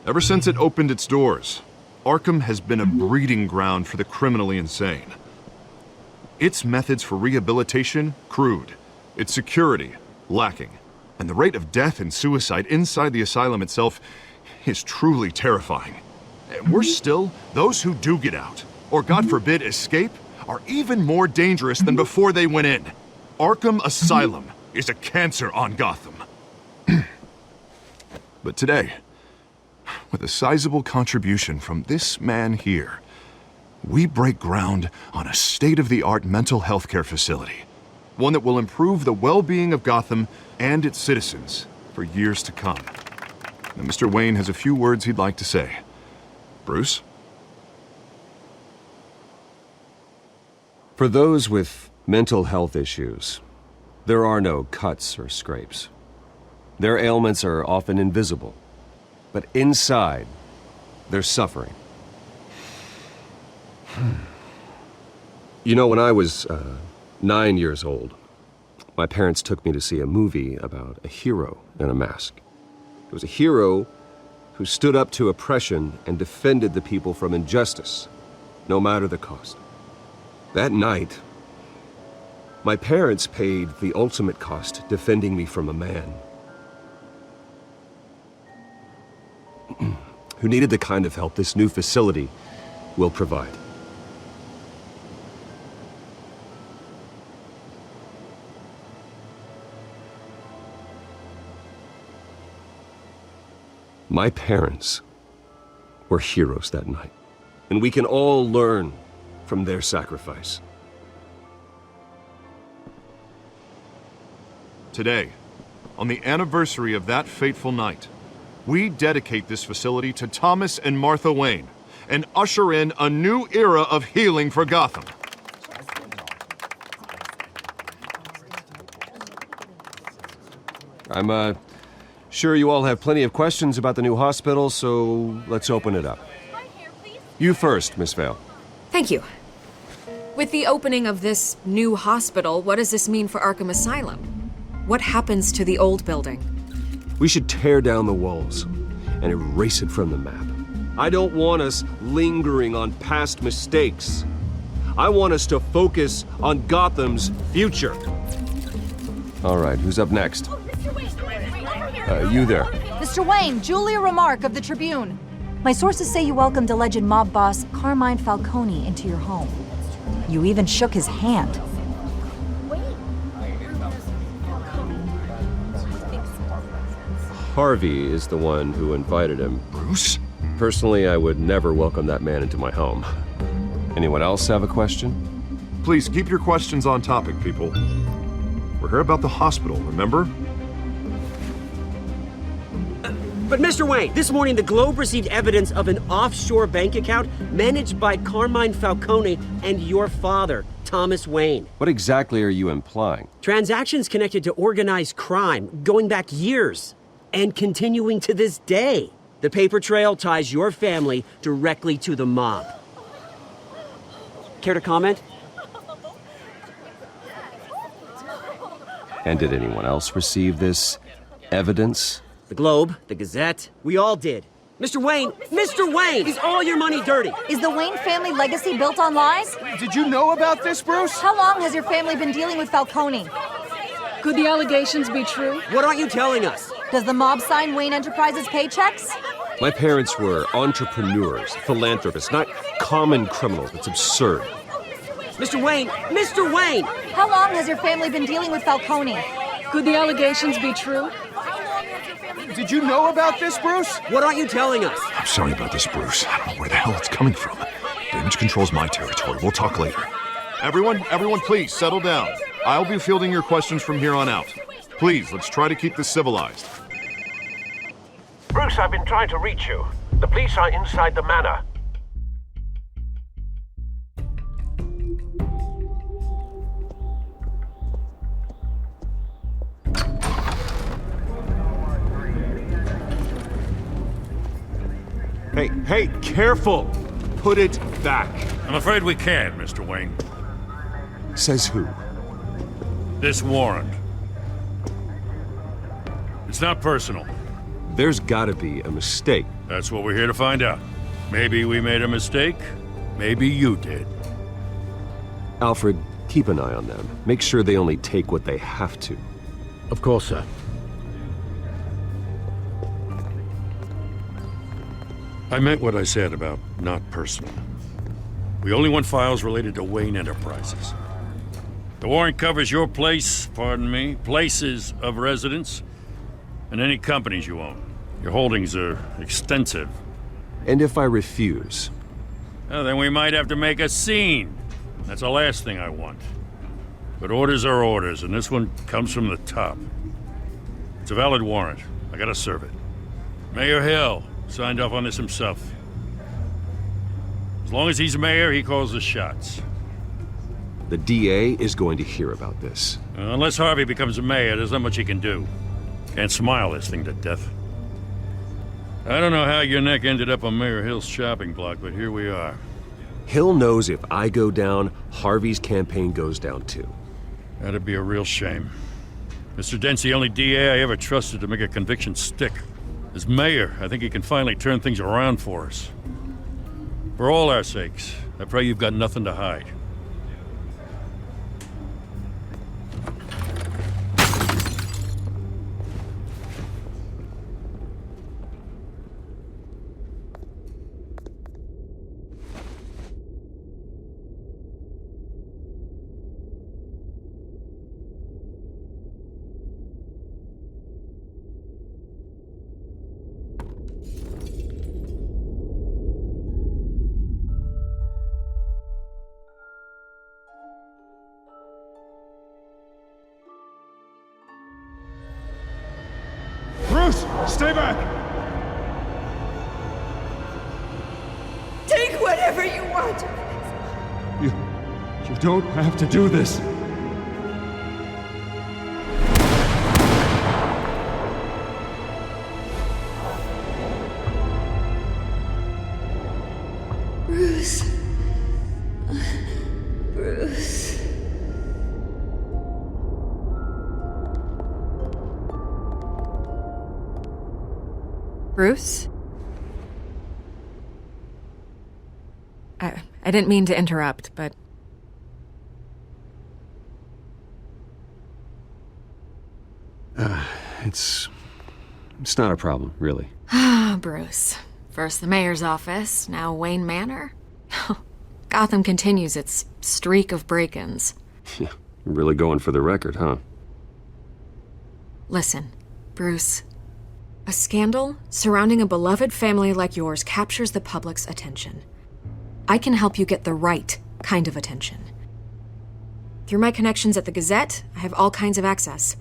Speaker 9: Ever since it opened its doors, Arkham has been a breeding ground for the criminally insane. Its methods for rehabilitation, crude. Its security, lacking. And the rate of death and suicide inside the asylum itself is truly terrifying. And worse still, those who do get out, or God forbid escape, are even more dangerous than before they went in. Arkham Asylum is a cancer on Gotham. But today, with a sizable contribution from this man here, we break ground on a state-of-the-art mental health care facility. One that will improve the well-being of Gotham and its citizens for years to come. Now, Mr. Wayne has a few words he'd like to say. Bruce?
Speaker 8: For those with mental health issues, there are no cuts or scrapes. Their ailments are often invisible, but inside, they're suffering. You know, when I was 9 years old, my parents took me to see a movie about a hero in a mask. It was a hero who stood up to oppression and defended the people from injustice, no matter the cost. That night, my parents paid the ultimate cost defending me from a man who needed the kind of help this new facility will provide. My parents were heroes that night, and we can all learn from their sacrifice.
Speaker 9: Today, on the anniversary of that fateful night, we dedicate this facility to Thomas and Martha Wayne and usher in a new era of healing for Gotham.
Speaker 8: I'm, sure you all have plenty of questions about the new hospital, so let's open it up. You first, Miss Vale.
Speaker 12: Thank you. With the opening of this new hospital, what does this mean for Arkham Asylum? What happens to the old building?
Speaker 8: We should tear down the walls and erase it from the map. I don't want us lingering on past mistakes. I want us to focus on Gotham's future. All right, who's up next? You there.
Speaker 17: Mr. Wayne, Julia Remark of the Tribune. My sources say you welcomed alleged mob boss Carmine Falcone into your home. You even shook his hand.
Speaker 8: Harvey is the one who invited him.
Speaker 9: Bruce?
Speaker 8: Personally, I would never welcome that man into my home. Anyone else have a question?
Speaker 9: Please keep your questions on topic, people. We're here about the hospital, remember?
Speaker 16: But Mr. Wayne, this morning the Globe received evidence of an offshore bank account managed by Carmine Falcone and your father, Thomas Wayne.
Speaker 8: What exactly are you implying?
Speaker 16: Transactions connected to organized crime going back years and continuing to this day. The paper trail ties your family directly to the mob. Care to comment?
Speaker 8: And did anyone else receive this evidence?
Speaker 16: The Globe, the Gazette, we all did. Mr. Wayne, is all your money dirty?
Speaker 17: Is the Wayne family legacy built on lies?
Speaker 6: Did you know about this, Bruce?
Speaker 17: How long has your family been dealing with Falcone?
Speaker 1: Could the allegations be true?
Speaker 16: What aren't you telling us?
Speaker 17: Does the mob sign Wayne Enterprises paychecks?
Speaker 8: My parents were entrepreneurs, philanthropists, not common criminals. It's absurd.
Speaker 16: Mr. Wayne!
Speaker 17: How long has your family been dealing with Falcone?
Speaker 1: Could the allegations be true?
Speaker 6: Did you know about this, Bruce?
Speaker 16: What aren't you telling us?
Speaker 9: I'm sorry about this, Bruce. I don't know where the hell it's coming from. Damage control's my territory. We'll talk later. Everyone, please, settle down. I'll be fielding your questions from here on out. Please, let's try to keep this civilized.
Speaker 7: Bruce, I've been trying to reach you. The police are inside the manor.
Speaker 6: Hey, careful! Put it back.
Speaker 4: I'm afraid we can't, Mr. Wayne.
Speaker 3: Says who?
Speaker 4: This warrant. It's not personal.
Speaker 8: There's gotta be a mistake.
Speaker 4: That's what we're here to find out. Maybe we made a mistake. Maybe you did.
Speaker 8: Alfred, keep an eye on them. Make sure they only take what they have to.
Speaker 7: Of course, sir.
Speaker 4: I meant what I said about not personal. We only want files related to Wayne Enterprises. The warrant covers your places of residence, and any companies you own. Your holdings are extensive.
Speaker 8: And if I refuse?
Speaker 4: Well, then we might have to make a scene. That's the last thing I want. But orders are orders, and this one comes from the top. It's a valid warrant. I gotta serve it. Mayor Hill signed off on this himself. As long as he's mayor, he calls the shots.
Speaker 8: The DA is going to hear about this.
Speaker 4: Unless Harvey becomes a mayor, there's not much he can do. Can't smile this thing to death. I don't know how your neck ended up on Mayor Hill's shopping block, but here we are.
Speaker 8: Hill knows if I go down, Harvey's campaign goes down too.
Speaker 4: That'd be a real shame. Mr. Dent's the only DA I ever trusted to make a conviction stick. As mayor, I think he can finally turn things around for us. For all our sakes, I pray you've got nothing to hide.
Speaker 6: Bruce, stay back!
Speaker 11: Take whatever you want.
Speaker 6: You don't have to do this.
Speaker 11: Bruce. Bruce.
Speaker 12: Bruce? I didn't mean to interrupt, but...
Speaker 8: It's not a problem, really.
Speaker 12: Ah, Bruce. First the mayor's office, now Wayne Manor. Gotham continues its streak of break-ins.
Speaker 8: Yeah, really going for the record, huh?
Speaker 12: Listen, Bruce. A scandal surrounding a beloved family like yours captures the public's attention. I can help you get the right kind of attention. Through my connections at the Gazette, I have all kinds of access.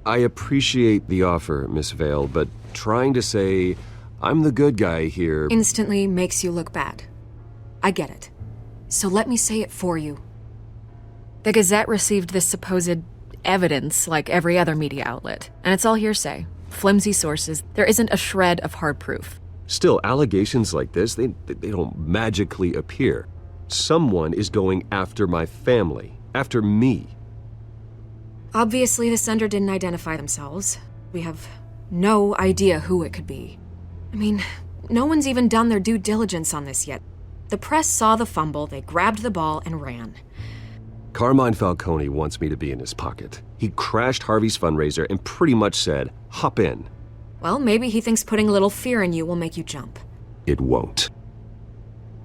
Speaker 8: I appreciate the offer, Miss Vale, but trying to say I'm the good guy here...
Speaker 12: instantly makes you look bad. I get it. So let me say it for you. The Gazette received this supposed evidence like every other media outlet, and it's all hearsay. Flimsy sources. There isn't a shred of hard proof.
Speaker 8: Still, allegations like this, they don't magically appear. Someone is going after my family, after me.
Speaker 12: Obviously, the sender didn't identify themselves. We have no idea who it could be. I mean, no one's even done their due diligence on this yet. The press saw the fumble, they grabbed the ball and ran.
Speaker 8: Carmine Falcone wants me to be in his pocket. He crashed Harvey's fundraiser and pretty much said, hop in.
Speaker 12: Well, maybe he thinks putting a little fear in you will make you jump.
Speaker 8: It won't.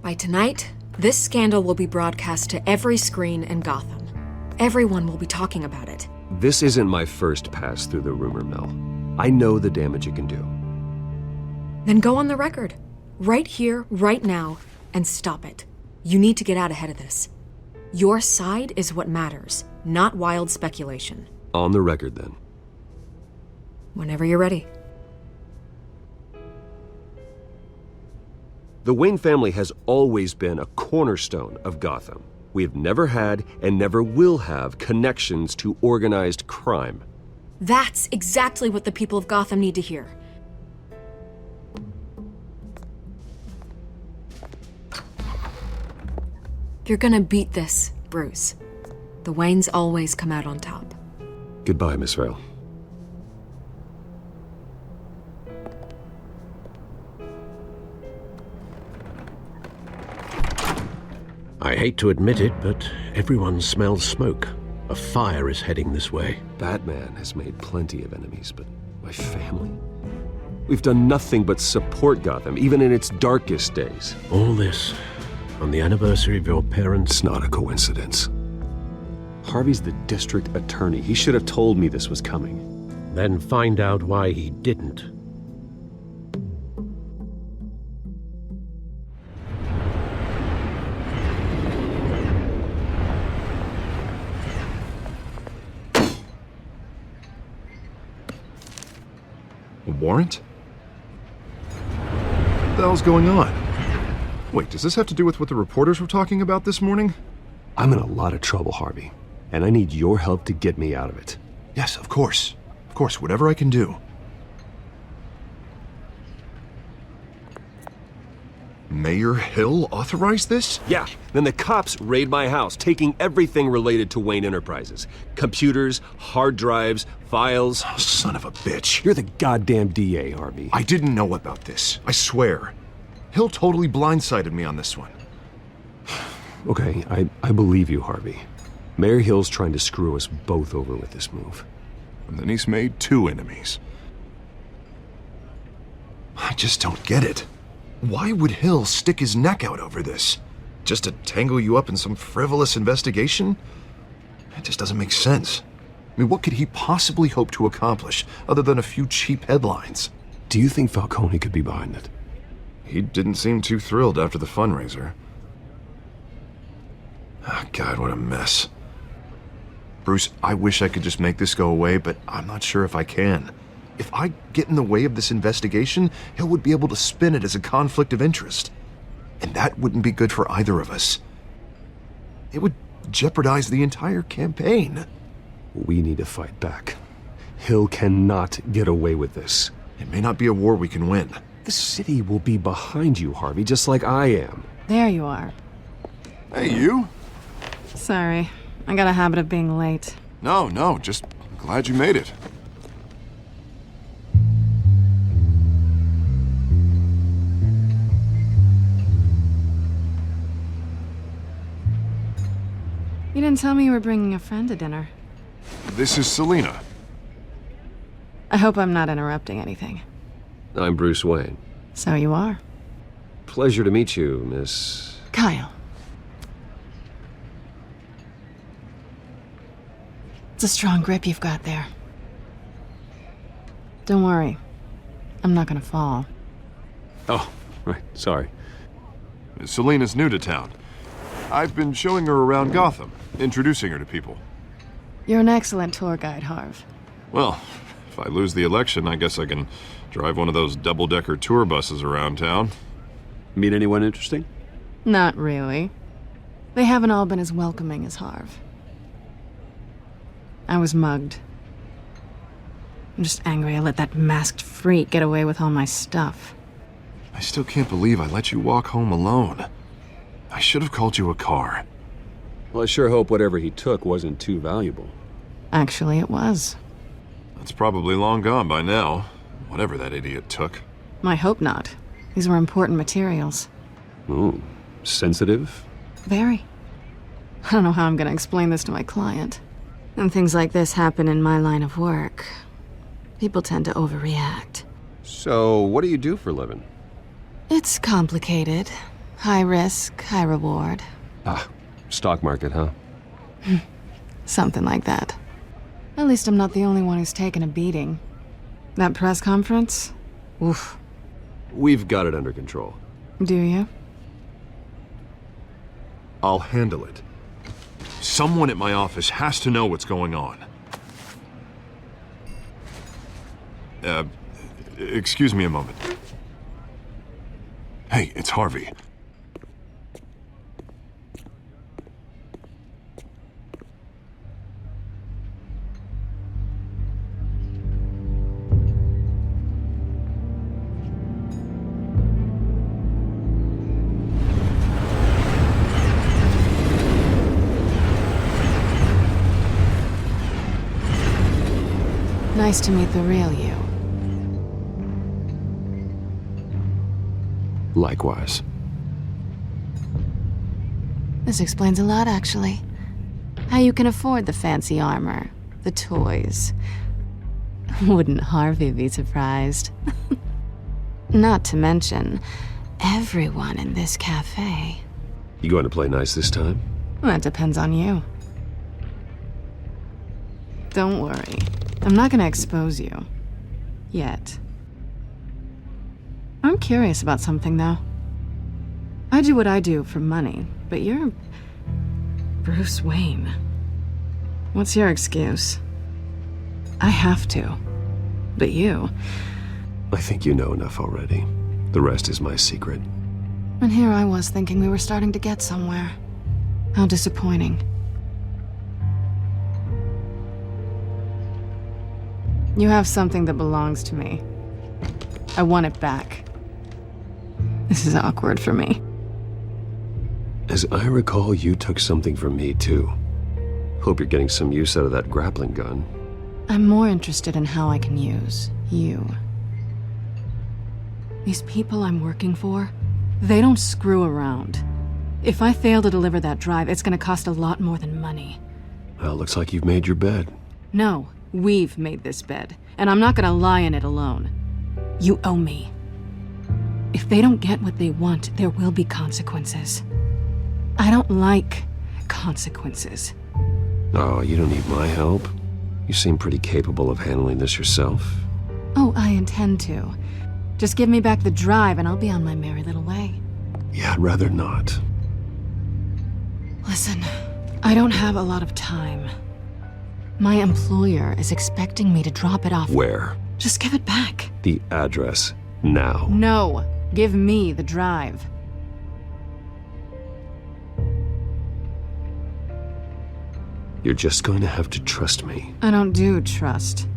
Speaker 12: By tonight, this scandal will be broadcast to every screen in Gotham. Everyone will be talking about it.
Speaker 8: This isn't my first pass through the rumor mill. I know the damage it can do.
Speaker 12: Then go on the record. Right here, right now, and stop it. You need to get out ahead of this. Your side is what matters, not wild speculation.
Speaker 8: On the record, then.
Speaker 12: Whenever you're ready.
Speaker 8: The Wayne family has always been a cornerstone of Gotham. We have never had and never will have connections to organized crime.
Speaker 12: That's exactly what the people of Gotham need to hear. You're gonna beat this, Bruce. The Waynes always come out on top.
Speaker 8: Goodbye, Miss Vale.
Speaker 7: I hate to admit it, but everyone smells smoke. A fire is heading this way.
Speaker 8: Batman has made plenty of enemies, but my family? We've done nothing but support Gotham, even in its darkest days.
Speaker 7: All this on the anniversary of your parents'...
Speaker 8: It's not a coincidence. Harvey's the district attorney. He should have told me this was coming.
Speaker 7: Then find out why he didn't.
Speaker 9: A warrant? What the hell's going on? Wait, does this have to do with what the reporters were talking about this morning?
Speaker 8: I'm in a lot of trouble, Harvey, and I need your help to get me out of it.
Speaker 9: Yes, of course. Of course, whatever I can do. Mayor Hill authorized this?
Speaker 8: Yeah, then the cops raid my house, taking everything related to Wayne Enterprises. Computers, hard drives, files.
Speaker 9: Oh, son of a bitch.
Speaker 8: You're the goddamn DA, Harvey.
Speaker 9: I didn't know about this. I swear. Hill totally blindsided me on this one.
Speaker 8: Okay, I believe you, Harvey. Mayor Hill's trying to screw us both over with this move.
Speaker 9: And then he's made 2 enemies. I just don't get it. Why would Hill stick his neck out over this? Just to tangle you up in some frivolous investigation? It just doesn't make sense. I mean, what could he possibly hope to accomplish other than a few cheap headlines?
Speaker 8: Do you think Falcone could be behind it?
Speaker 9: He didn't seem too thrilled after the fundraiser. Oh, God, what a mess. Bruce, I wish I could just make this go away, but I'm not sure if I can. If I get in the way of this investigation, Hill would be able to spin it as a conflict of interest. And that wouldn't be good for either of us. It would jeopardize the entire campaign.
Speaker 8: We need to fight back. Hill cannot get away with this.
Speaker 9: It may not be a war we can win.
Speaker 8: The city will be behind you, Harvey, just like I am.
Speaker 1: There you are.
Speaker 9: Hey, you.
Speaker 1: Sorry, I got a habit of being late.
Speaker 9: No, just glad you made it.
Speaker 1: You didn't tell me you were bringing a friend to dinner.
Speaker 9: This is Selina.
Speaker 1: I hope I'm not interrupting anything.
Speaker 8: I'm Bruce Wayne.
Speaker 1: So you are.
Speaker 8: Pleasure to meet you, Miss...
Speaker 1: Kyle. It's a strong grip you've got there. Don't worry. I'm not gonna fall.
Speaker 8: Oh, right, sorry.
Speaker 9: Selina's new to town. I've been showing her around Gotham, introducing her to people.
Speaker 1: You're an excellent tour guide, Harv.
Speaker 9: Well, if I lose the election, I guess I can drive one of those double-decker tour buses around town.
Speaker 8: Meet anyone interesting?
Speaker 1: Not really. They haven't all been as welcoming as Harv. I was mugged. I'm just angry I let that masked freak get away with all my stuff.
Speaker 9: I still can't believe I let you walk home alone. I should have called you a car.
Speaker 8: Well, I sure hope whatever he took wasn't too valuable.
Speaker 1: Actually, it was.
Speaker 9: It's probably long gone by now, whatever that idiot took.
Speaker 1: I hope not. These were important materials.
Speaker 8: Ooh, sensitive?
Speaker 1: Very. I don't know how I'm gonna explain this to my client. When things like this happen in my line of work, people tend to overreact.
Speaker 8: So, what do you do for a living?
Speaker 1: It's complicated. High risk, high reward.
Speaker 8: Ah, stock market, huh?
Speaker 1: Something like that. At least I'm not the only one who's taken a beating. That press conference? Oof.
Speaker 8: We've got it under control.
Speaker 1: Do you?
Speaker 9: I'll handle it. Someone at my office has to know what's going on. Excuse me a moment. Hey, it's Harvey.
Speaker 1: Nice to meet the real you.
Speaker 8: Likewise.
Speaker 1: This explains a lot, actually. How you can afford the fancy armor, the toys. Wouldn't Harvey be surprised? Not to mention, everyone in this cafe.
Speaker 8: You going to play nice this time?
Speaker 1: That depends on you. Don't worry. I'm not gonna expose you. Yet. I'm curious about something, though. I do what I do for money, but you're... Bruce Wayne. What's your excuse? I have to. But you...
Speaker 8: I think you know enough already. The rest is my secret.
Speaker 1: And here I was thinking we were starting to get somewhere. How disappointing. You have something that belongs to me. I want it back. This is awkward for me.
Speaker 8: As I recall, you took something from me, too. Hope you're getting some use out of that grappling gun.
Speaker 1: I'm more interested in how I can use you. These people I'm working for, they don't screw around. If I fail to deliver that drive, it's gonna cost a lot more than money.
Speaker 8: Well, looks like you've made your bed.
Speaker 1: No, we've made this bed, and I'm not gonna lie in it alone. You owe me. If they don't get what they want, there will be consequences. I don't like consequences.
Speaker 8: Oh, you don't need my help. You seem pretty capable of handling this yourself.
Speaker 1: Oh, I intend to. Just give me back the drive and I'll be on my merry little way.
Speaker 8: Yeah, I'd rather not.
Speaker 1: Listen, I don't have a lot of time. My employer is expecting me to drop it off.
Speaker 8: Where?
Speaker 1: Just give it back.
Speaker 8: The address, now.
Speaker 1: No, give me the drive.
Speaker 8: You're just going to have to trust me.
Speaker 1: I don't do trust.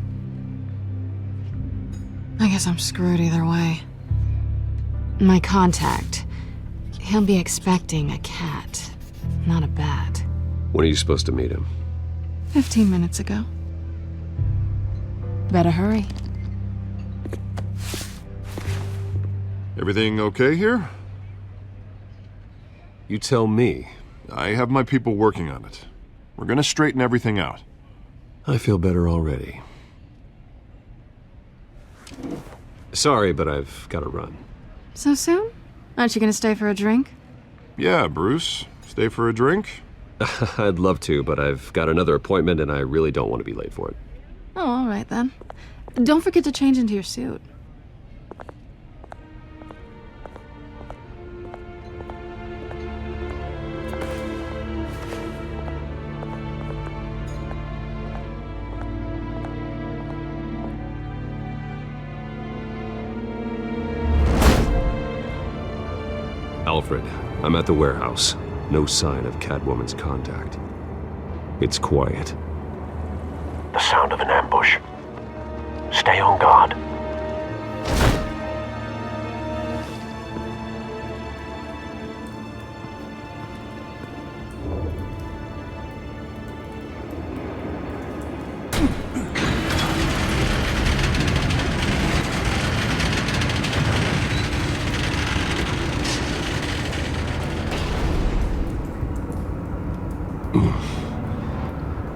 Speaker 1: I guess I'm screwed either way. My contact, He'll be expecting a cat, not a bat.
Speaker 8: When are you supposed to meet him?
Speaker 1: 15 minutes ago. Better hurry.
Speaker 9: Everything okay here?
Speaker 8: You tell me.
Speaker 9: I have my people working on it. We're gonna straighten everything out.
Speaker 8: I feel better already. Sorry, but I've got to run.
Speaker 1: So soon? Aren't you gonna stay for a drink?
Speaker 9: Yeah, Bruce. Stay for a drink?
Speaker 8: I'd love to, but I've got another appointment and I really don't want to be late for it.
Speaker 1: Oh, all right then. Don't forget to change into your suit.
Speaker 8: Alfred, I'm at the warehouse. No sign of Catwoman's contact. It's quiet.
Speaker 7: The sound of an ambush. Stay on guard.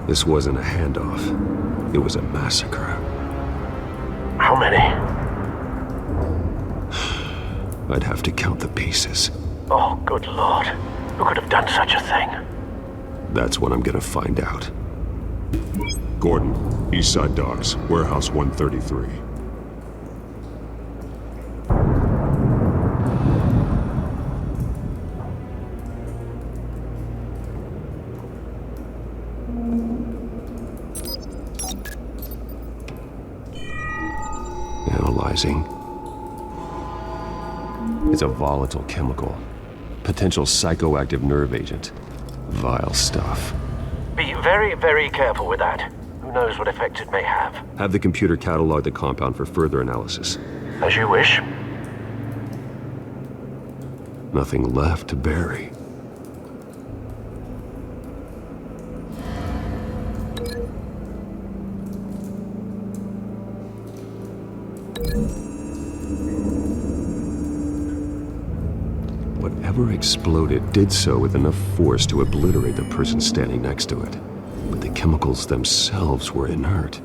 Speaker 8: This wasn't a handoff. It was a massacre.
Speaker 7: How many?
Speaker 8: I'd have to count the pieces.
Speaker 7: Oh, good lord. Who could have done such a thing?
Speaker 8: That's what I'm gonna find out.
Speaker 3: Gordon, Eastside Docks, Warehouse 133.
Speaker 8: Analyzing. It's a volatile chemical. Potential psychoactive nerve agent. Vile stuff.
Speaker 7: Be very, very careful with that. Who knows what effect it may have.
Speaker 8: Have the computer catalog the compound for further analysis.
Speaker 7: As you wish.
Speaker 8: Nothing left to bury. Whatever exploded did so with enough force to obliterate the person standing next to it. But the chemicals themselves were inert,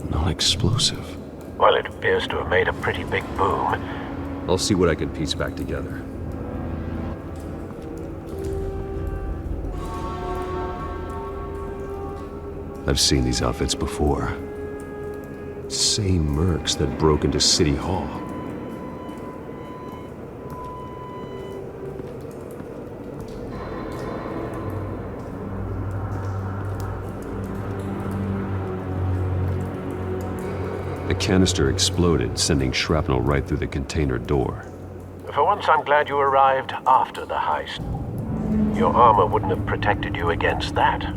Speaker 8: not explosive.
Speaker 7: Well, it appears to have made a pretty big boom.
Speaker 8: I'll see what I can piece back together. I've seen these outfits before. Same mercs that broke into City Hall. The canister exploded, sending shrapnel right through the container door.
Speaker 7: For once, I'm glad you arrived after the heist. Your armor wouldn't have protected you against that.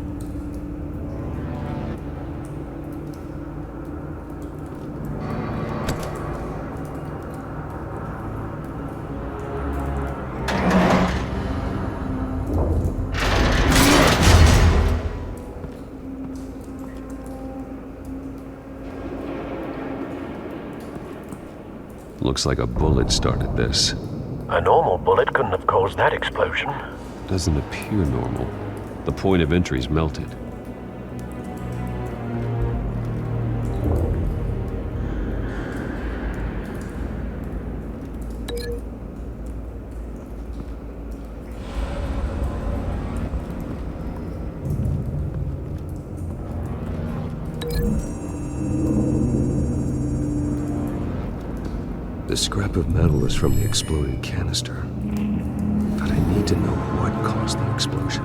Speaker 8: Looks like a bullet started this.
Speaker 7: A normal bullet couldn't have caused that explosion.
Speaker 8: Doesn't appear normal. The point of entry's melted. The scrap of metal is from the exploded canister. But I need to know what caused the explosion.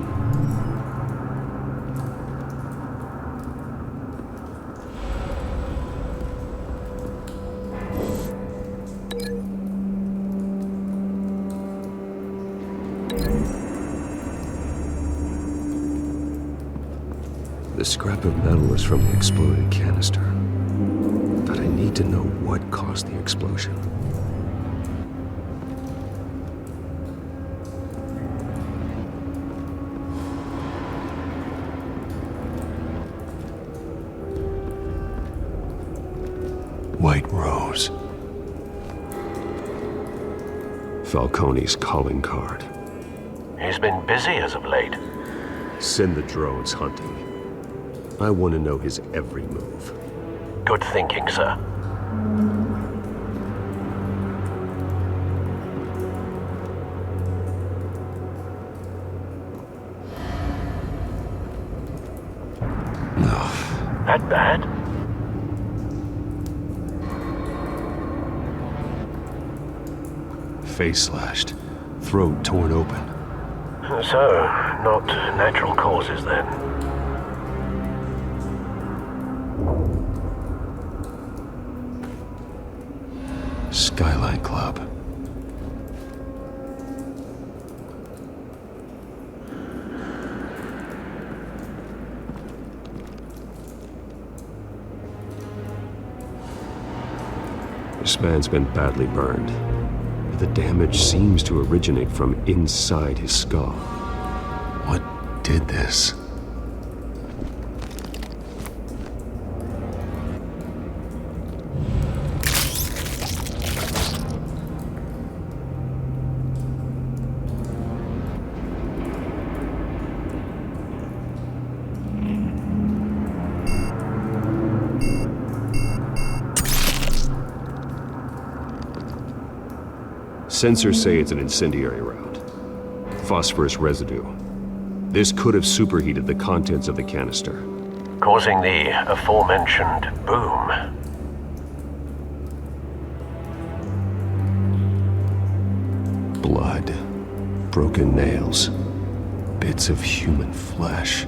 Speaker 8: The scrap of metal is from the exploded canister. But I need to know what caused the explosion.
Speaker 3: White Rose.
Speaker 8: Falcone's calling card.
Speaker 18: He's been busy as of late.
Speaker 8: Send the drones hunting. I want to know his every move.
Speaker 18: Good thinking, sir. That bad?
Speaker 8: Face slashed, throat torn open.
Speaker 18: So, not natural causes then.
Speaker 8: Skyline Club. This man's been badly burned. The damage seems to originate from inside his skull.
Speaker 3: What did this?
Speaker 8: Sensors say it's an incendiary round. Phosphorus residue. This could have superheated the contents of the canister,
Speaker 18: causing the aforementioned boom.
Speaker 8: Blood, broken nails, bits of human flesh.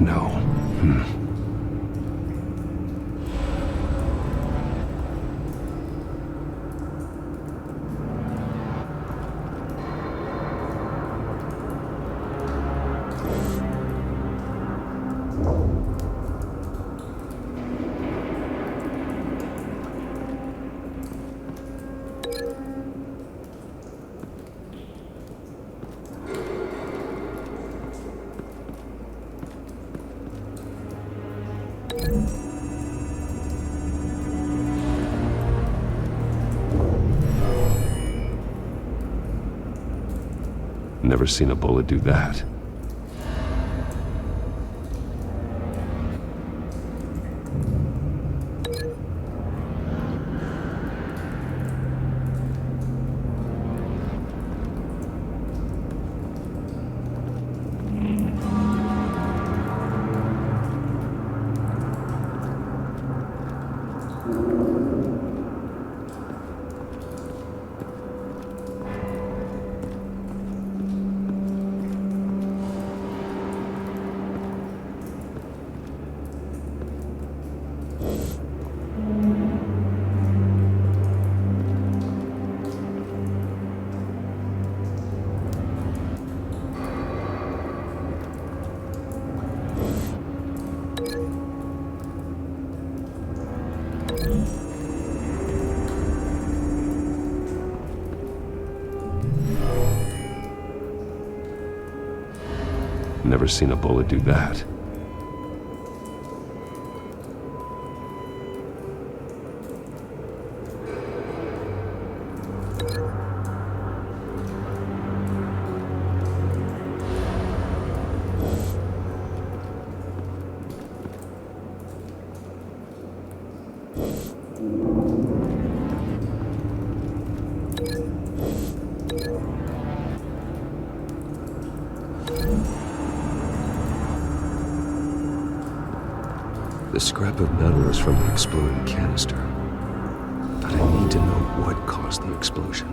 Speaker 3: No.
Speaker 8: Never seen a bullet do that. Never seen a bullet do that. The scrap of metal is from the exploded canister. But I need to know what caused the explosion.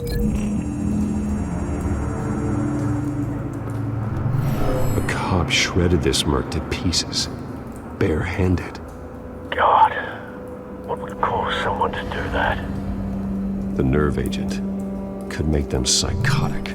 Speaker 8: A cop shredded this merc to pieces, barehanded.
Speaker 18: God, what would cause someone to do that?
Speaker 8: The nerve agent could make them psychotic.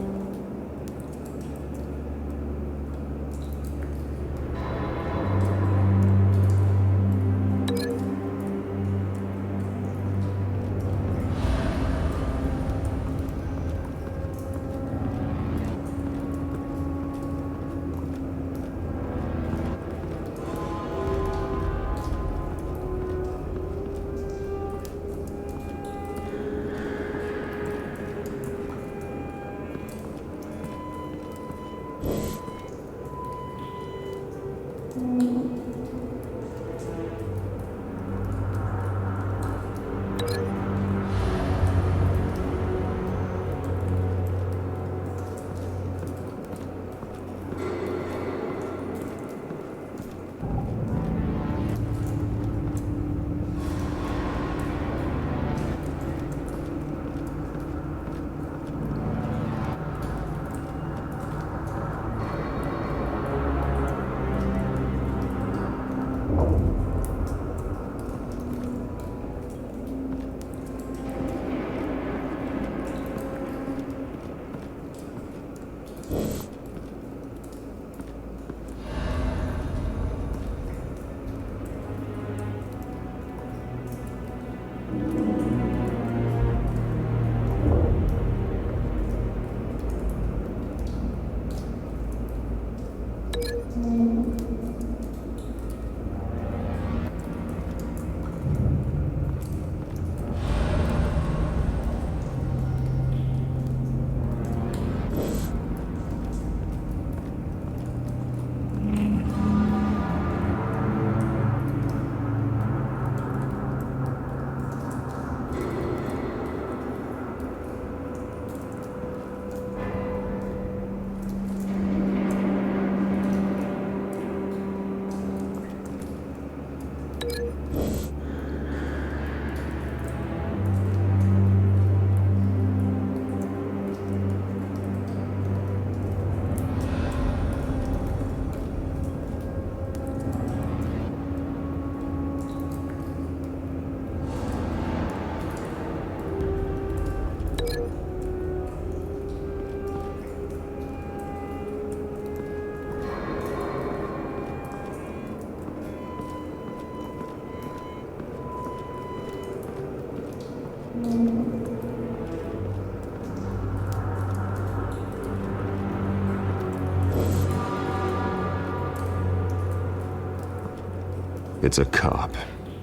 Speaker 8: It's a cop.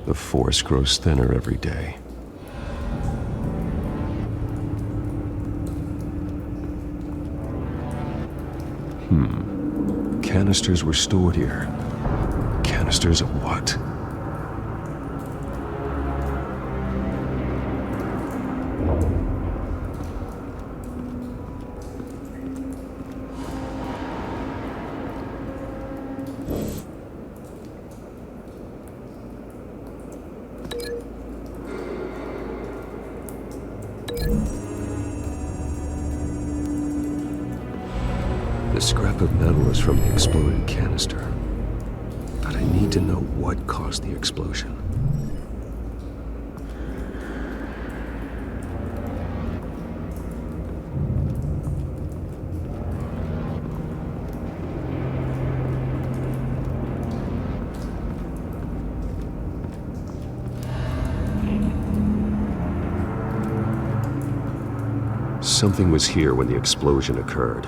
Speaker 8: The force grows thinner every day. Canisters were stored here. Canisters of what? The scrap of metal is from the exploded canister. But I need to know what caused the explosion. Something was here when the explosion occurred.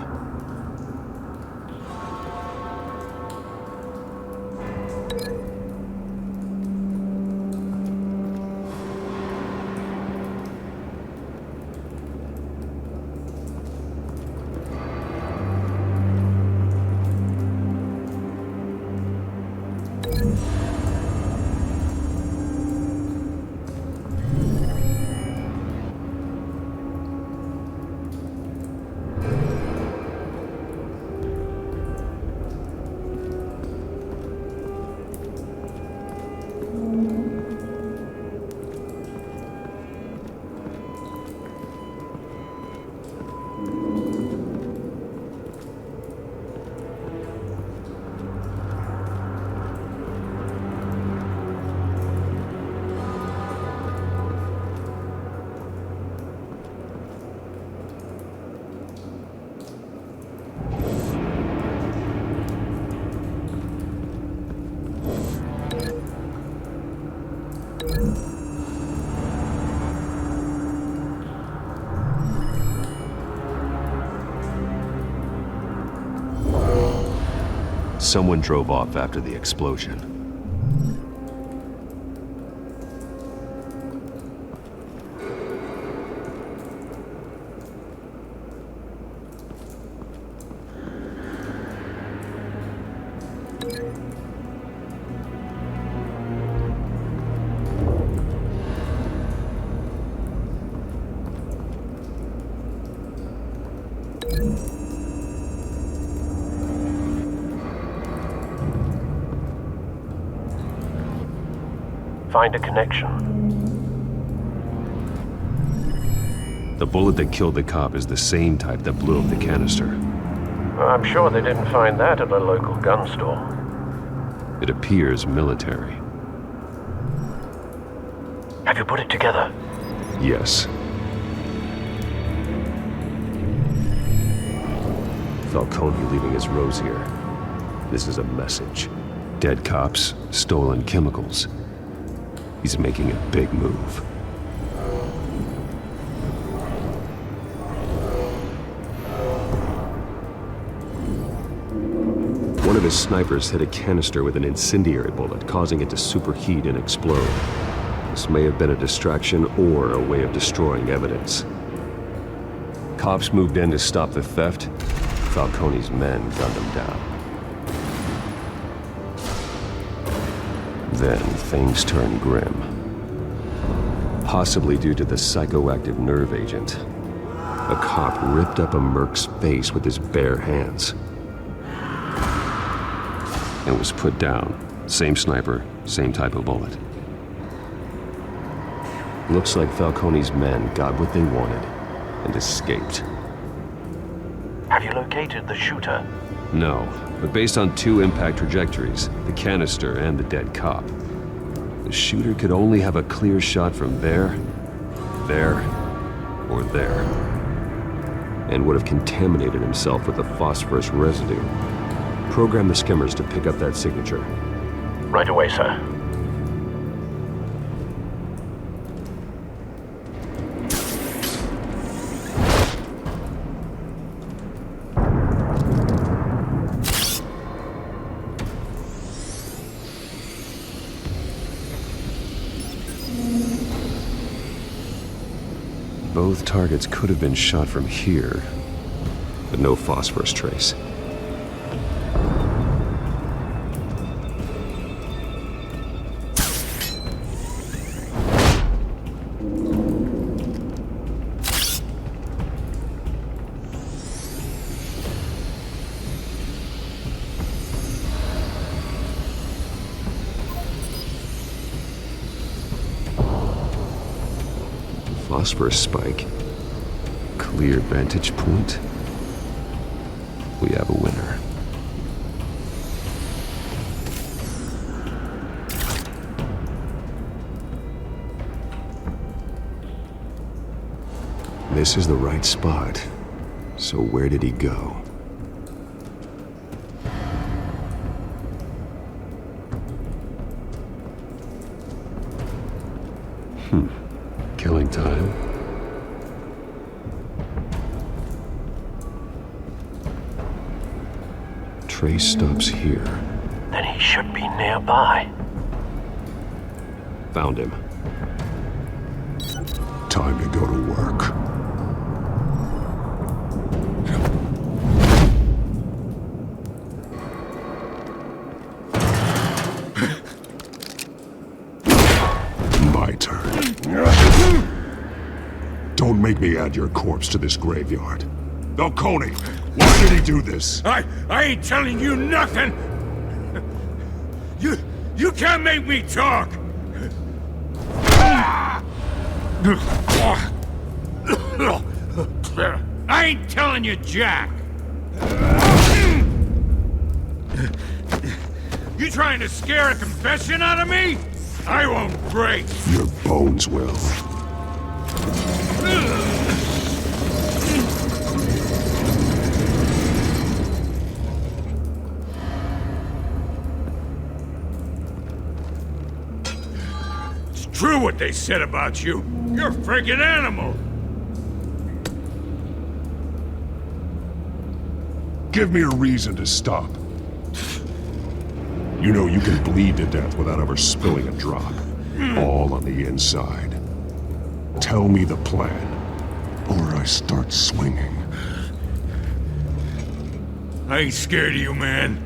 Speaker 8: someone drove off after the explosion.
Speaker 18: Find a connection.
Speaker 8: The bullet that killed the cop is the same type that blew up the canister.
Speaker 18: I'm sure they didn't find that at a local gun store.
Speaker 8: It appears military.
Speaker 18: Have you put it together?
Speaker 8: Yes. Falcone leaving his rose here. This is a message. Dead cops, stolen chemicals. He's making a big move. One of his snipers hit a canister with an incendiary bullet, causing it to superheat and explode. This may have been a distraction or a way of destroying evidence. Cops moved in to stop the theft. Falcone's men gunned him down. Then things turned grim. Possibly due to the psychoactive nerve agent. A cop ripped up a merc's face with his bare hands. And was put down. Same sniper, same type of bullet. Looks like Falcone's men got what they wanted and escaped.
Speaker 18: Have you located the shooter?
Speaker 8: No, but based on two impact trajectories, the canister and the dead cop, the shooter could only have a clear shot from there, or there, and would have contaminated himself with the phosphorus residue. Program the skimmers to pick up that signature.
Speaker 18: Right away, sir.
Speaker 8: Both targets could have been shot from here, but no phosphorus trace. Phosphorus spike. Clear vantage point. We have a winner. This is the right spot. So where did he go? Killing time. Trace stops here.
Speaker 18: Then he should be nearby.
Speaker 8: Found him.
Speaker 3: Time to go to work. My turn. Don't make me add your corpse to this graveyard. Falcone, why did he do this?
Speaker 13: I ain't telling you nothing! You can't make me talk! I ain't telling you jack! You trying to scare a confession out of me? I won't break!
Speaker 3: Your bones will.
Speaker 13: It's true what they said about you. You're a friggin' animal!
Speaker 3: Give me a reason to stop. You know you can bleed to death without ever spilling a drop. All on the inside. Tell me the plan, or I start swinging.
Speaker 4: I ain't scared of you, man.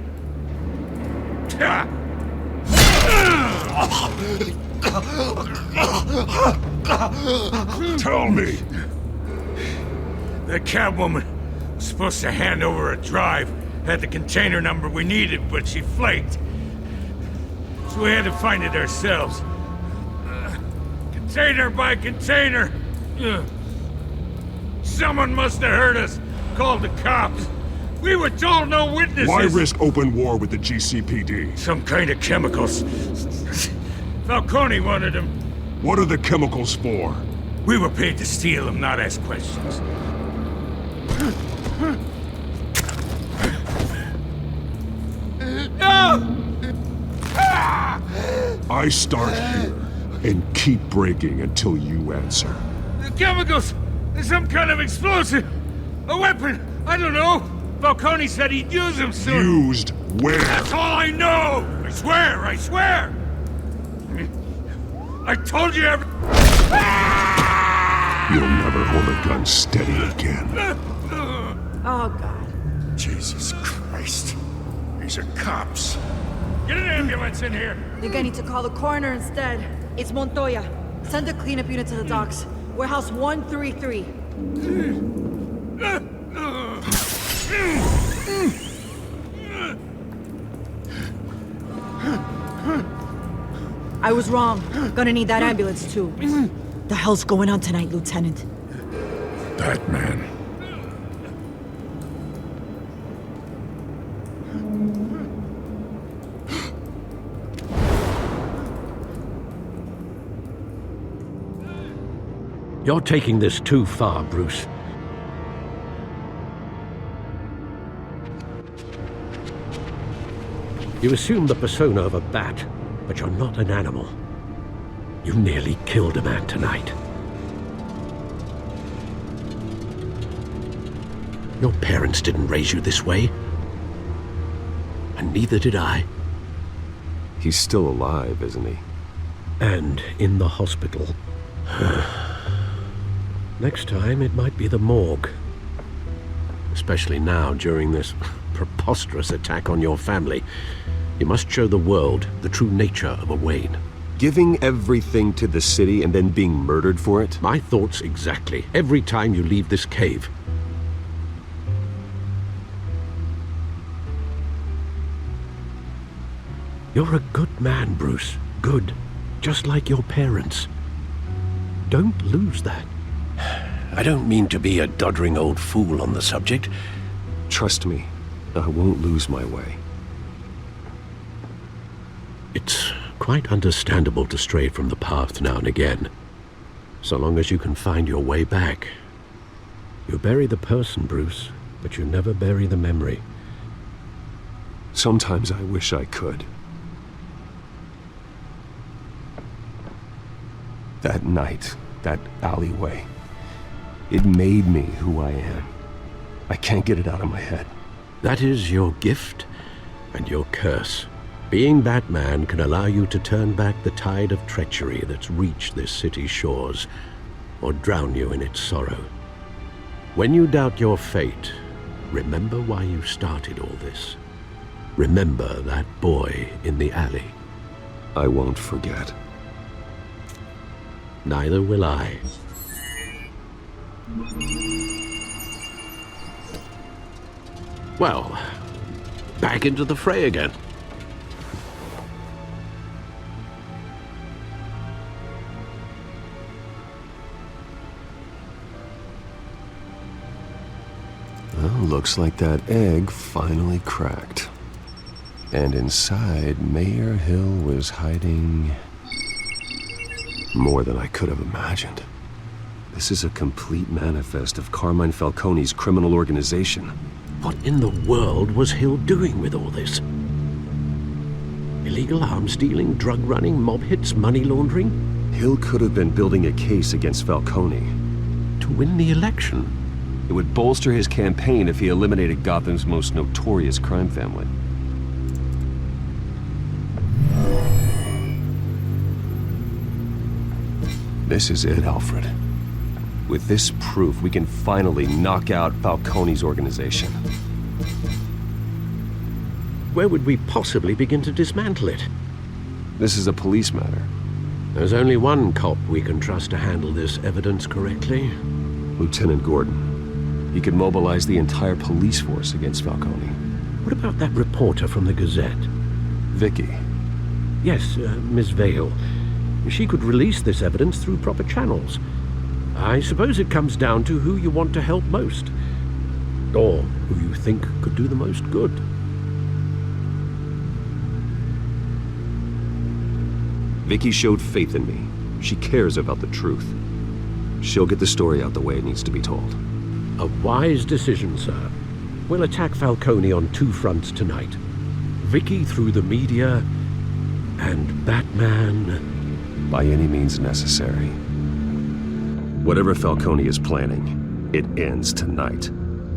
Speaker 3: Tell me!
Speaker 4: The Catwoman was supposed to hand over a drive. Had the container number we needed, but she flaked. So we had to find it ourselves. Container by container. Someone must have heard us. Called the cops. We were told no witnesses.
Speaker 3: Why risk open war with the GCPD?
Speaker 4: Some kind of chemicals. Falcone wanted them.
Speaker 3: What are the chemicals for?
Speaker 4: We were paid to steal them, not ask questions. No!
Speaker 3: I start here and keep breaking until you answer.
Speaker 4: The chemicals! There's some kind of explosive! A weapon! I don't know! Falcone said he'd use them soon.
Speaker 3: Used where?
Speaker 4: That's all I know! I swear! I swear! I told you every...
Speaker 3: You'll never hold a gun steady again.
Speaker 11: Oh, God.
Speaker 4: Jesus Christ. These are cops. Get an ambulance in here!
Speaker 17: Think I need to call the coroner instead. It's Montoya. Send a cleanup unit to the docks. Warehouse 133. I was wrong. Gonna need that ambulance, too. The hell's going on tonight, Lieutenant?
Speaker 13: Batman.
Speaker 7: You're taking this too far, Bruce. You assume the persona of a bat, but you're not an animal. You nearly killed a man tonight. Your parents didn't raise you this way. And neither did I.
Speaker 8: He's still alive, isn't he?
Speaker 7: And in the hospital. Next time, it might be the morgue. Especially now, during this preposterous attack on your family. You must show the world the true nature of a Wayne.
Speaker 8: Giving everything to the city and then being murdered for it?
Speaker 7: My thoughts exactly. Every time you leave this cave. You're a good man, Bruce. Good. Just like your parents. Don't lose that. I don't mean to be a doddering old fool on the subject.
Speaker 8: Trust me, I won't lose my way.
Speaker 7: It's quite understandable to stray from the path now and again. So long as you can find your way back. You bury the person, Bruce, but you never bury the memory.
Speaker 8: Sometimes I wish I could. That night, that alleyway, it made me who I am. I can't get it out of my head.
Speaker 7: That is your gift and your curse. Being Batman can allow you to turn back the tide of treachery that's reached this city's shores, or drown you in its sorrow. When you doubt your fate, remember why you started all this. Remember that boy in the alley.
Speaker 8: I won't forget.
Speaker 7: Neither will I. Well, back into the fray again.
Speaker 8: Well, looks like that egg finally cracked. And inside, Mayor Hill was hiding more than I could have imagined. This is a complete manifest of Carmine Falcone's criminal organization.
Speaker 7: What in the world was Hill doing with all this? Illegal arms dealing, drug running, mob hits, money laundering?
Speaker 8: Hill could have been building a case against Falcone.
Speaker 7: To win the election?
Speaker 8: It would bolster his campaign if he eliminated Gotham's most notorious crime family. This is it, Alfred. With this proof, we can finally knock out Falcone's organization.
Speaker 7: Where would we possibly begin to dismantle it?
Speaker 8: This is a police matter.
Speaker 7: There's only one cop we can trust to handle this evidence correctly.
Speaker 8: Lieutenant Gordon. He could mobilize the entire police force against Falcone.
Speaker 7: What about that reporter from the Gazette?
Speaker 8: Vicky.
Speaker 7: Yes, Miss Vale. She could release this evidence through proper channels. I suppose it comes down to who you want to help most. Or who you think could do the most good.
Speaker 8: Vicky showed faith in me. She cares about the truth. She'll get the story out the way it needs to be told.
Speaker 7: A wise decision, sir. We'll attack Falcone on two fronts tonight. Vicky through the media, and Batman...
Speaker 8: by any means necessary. Whatever Falcone is planning, it ends tonight.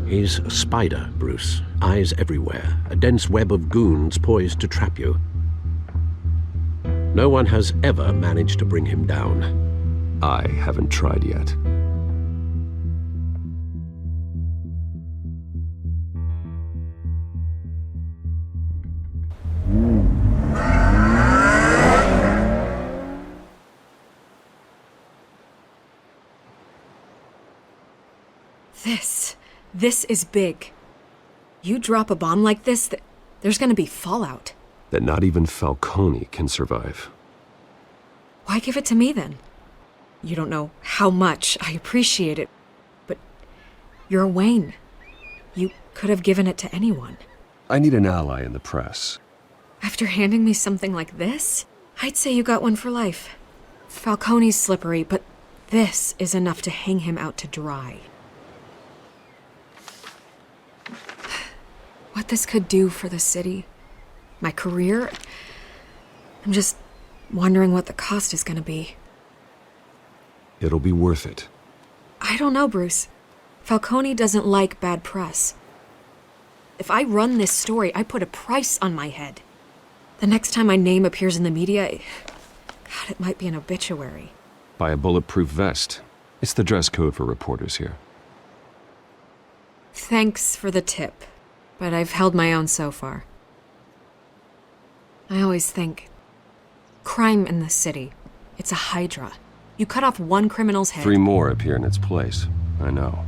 Speaker 7: He's a spider, Bruce. Eyes everywhere. A dense web of goons poised to trap you. No one has ever managed to bring him down.
Speaker 8: I haven't tried yet.
Speaker 12: This is big. You drop a bomb like this, there's gonna be fallout.
Speaker 8: That not even Falcone can survive.
Speaker 12: Why give it to me then? You don't know how much I appreciate it, but you're Wayne. You could have given it to anyone.
Speaker 8: I need an ally in the press.
Speaker 12: After handing me something like this, I'd say you got one for life. Falcone's slippery, but this is enough to hang him out to dry. What this could do for the city, my career, I'm just wondering what the cost is gonna be.
Speaker 8: It'll be worth it.
Speaker 12: I don't know, Bruce. Falcone doesn't like bad press. If I run this story, I put a price on my head. The next time my name appears in the media, God, it might be an obituary.
Speaker 8: Buy a bulletproof vest. It's the dress code for reporters here.
Speaker 12: Thanks for the tip, but I've held my own so far. I always think, crime in this city, it's a hydra. You cut off one criminal's head.
Speaker 8: 3 more appear in its place. I know.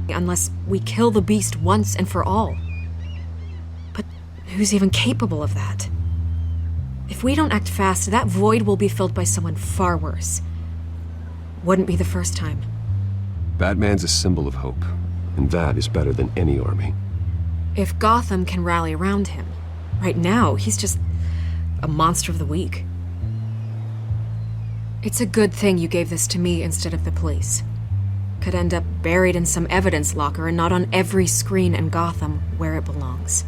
Speaker 12: Unless we kill the beast once and for all. But who's even capable of that? If we don't act fast, that void will be filled by someone far worse. Wouldn't be the first time.
Speaker 8: Batman's a symbol of hope, and that is better than any army.
Speaker 12: If Gotham can rally around him, right now he's just a monster of the week. It's a good thing you gave this to me instead of the police. Could end up buried in some evidence locker and not on every screen in Gotham where it belongs.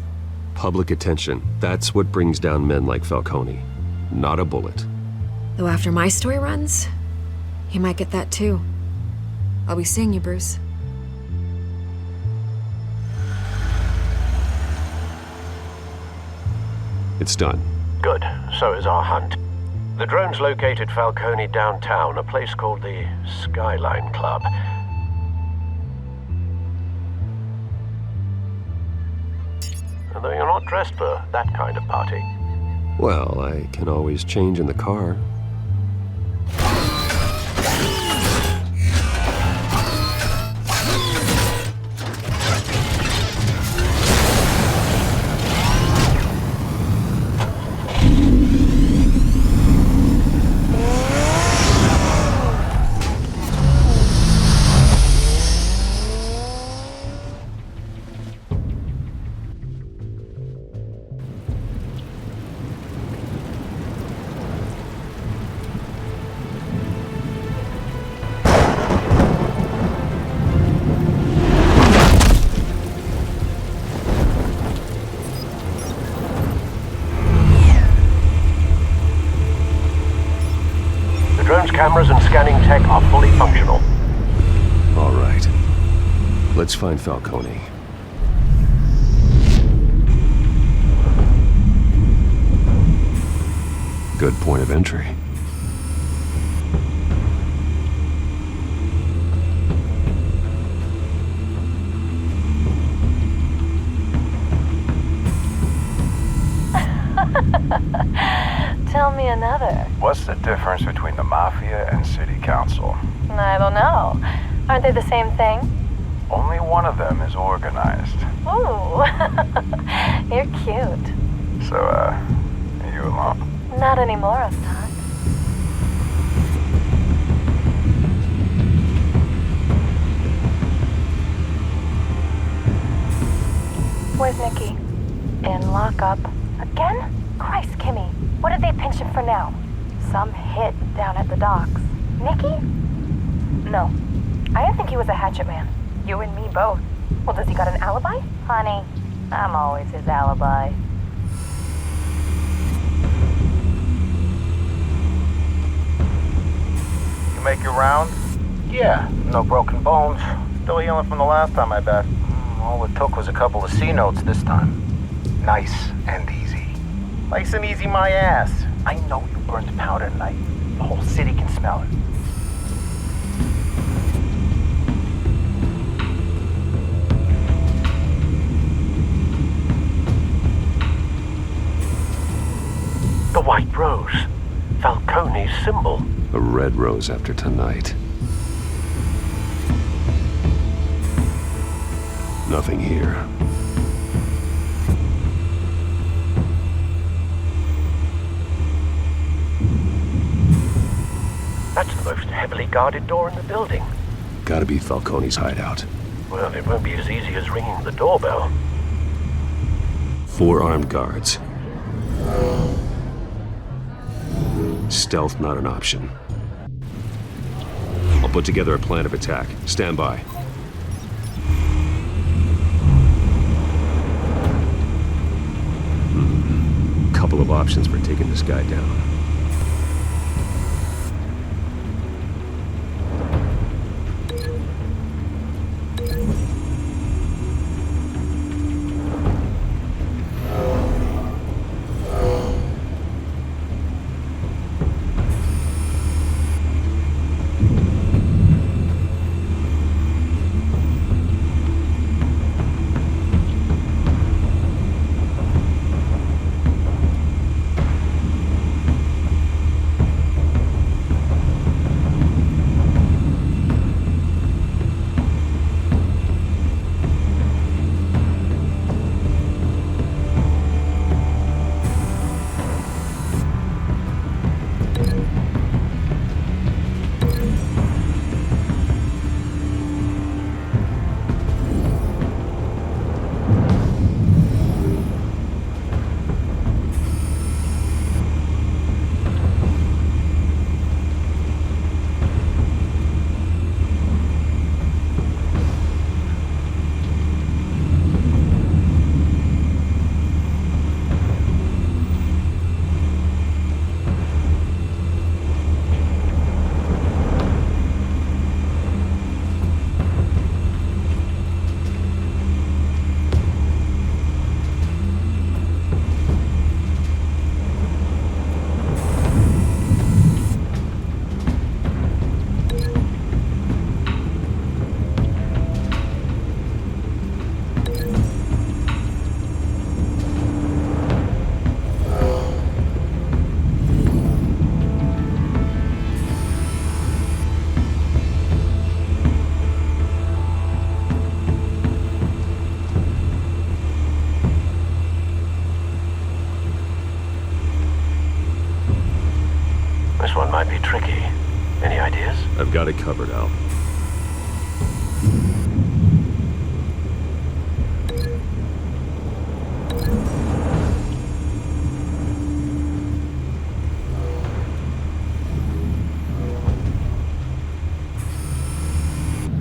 Speaker 8: Public attention, that's what brings down men like Falcone. Not a bullet.
Speaker 12: Though after my story runs, he might get that too. I'll be seeing you, Bruce.
Speaker 8: It's done.
Speaker 7: Good. So is our hunt. The drone's located Falcone downtown, a place called the Skyline Club. Although you're not dressed for that kind of party.
Speaker 8: Well, I can always change in the car.
Speaker 7: Cameras and scanning tech are fully functional.
Speaker 8: All right. Let's find Falcone. Good point of entry.
Speaker 19: another.
Speaker 20: What's the difference between the Mafia and City Council?
Speaker 19: I don't know. Aren't they the same thing?
Speaker 20: Only one of them is organized.
Speaker 19: Ooh, you're cute.
Speaker 20: So, are you alone?
Speaker 19: Not anymore, I'm not. Where's Nicky? In lockup. Again? Christ, Kimmy. What did they pinch him for now? Some hit down at the docks. Nicky? No. I didn't think he was a hatchet man. You and me both. Well, does he got an alibi? Honey, I'm always his alibi.
Speaker 20: You make your round? Yeah, no broken bones. Still healing from the last time, I bet. All it took was a couple of C notes this time. Nice and easy. Nice and easy, my ass. I know you burned powder tonight. The whole city can smell it.
Speaker 7: The white rose. Falcone's symbol.
Speaker 8: A red rose after tonight. Nothing here.
Speaker 7: That's the most heavily guarded door in the building.
Speaker 8: Gotta be Falcone's hideout.
Speaker 7: Well, it won't be as easy as ringing the doorbell.
Speaker 8: 4 armed guards. Stealth not an option. I'll put together a plan of attack. Stand by. Couple of options for taking this guy down.
Speaker 7: This one might be tricky. Any ideas?
Speaker 8: I've got it covered, Al.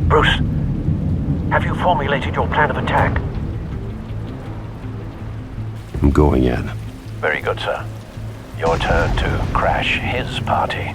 Speaker 7: Bruce, have you formulated your plan of attack?
Speaker 8: I'm going in.
Speaker 20: Very good, sir. Your turn to crash his party.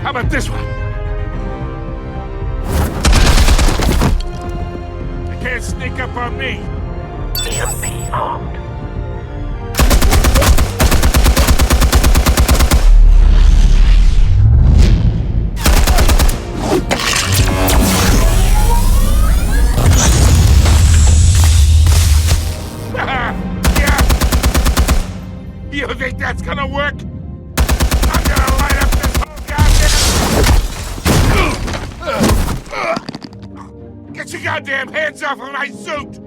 Speaker 13: How about this one? They can't sneak up on me.
Speaker 18: EMP armed.
Speaker 13: You think that's gonna work? I'm gonna light up this whole goddamn... Get your goddamn hands off of my suit!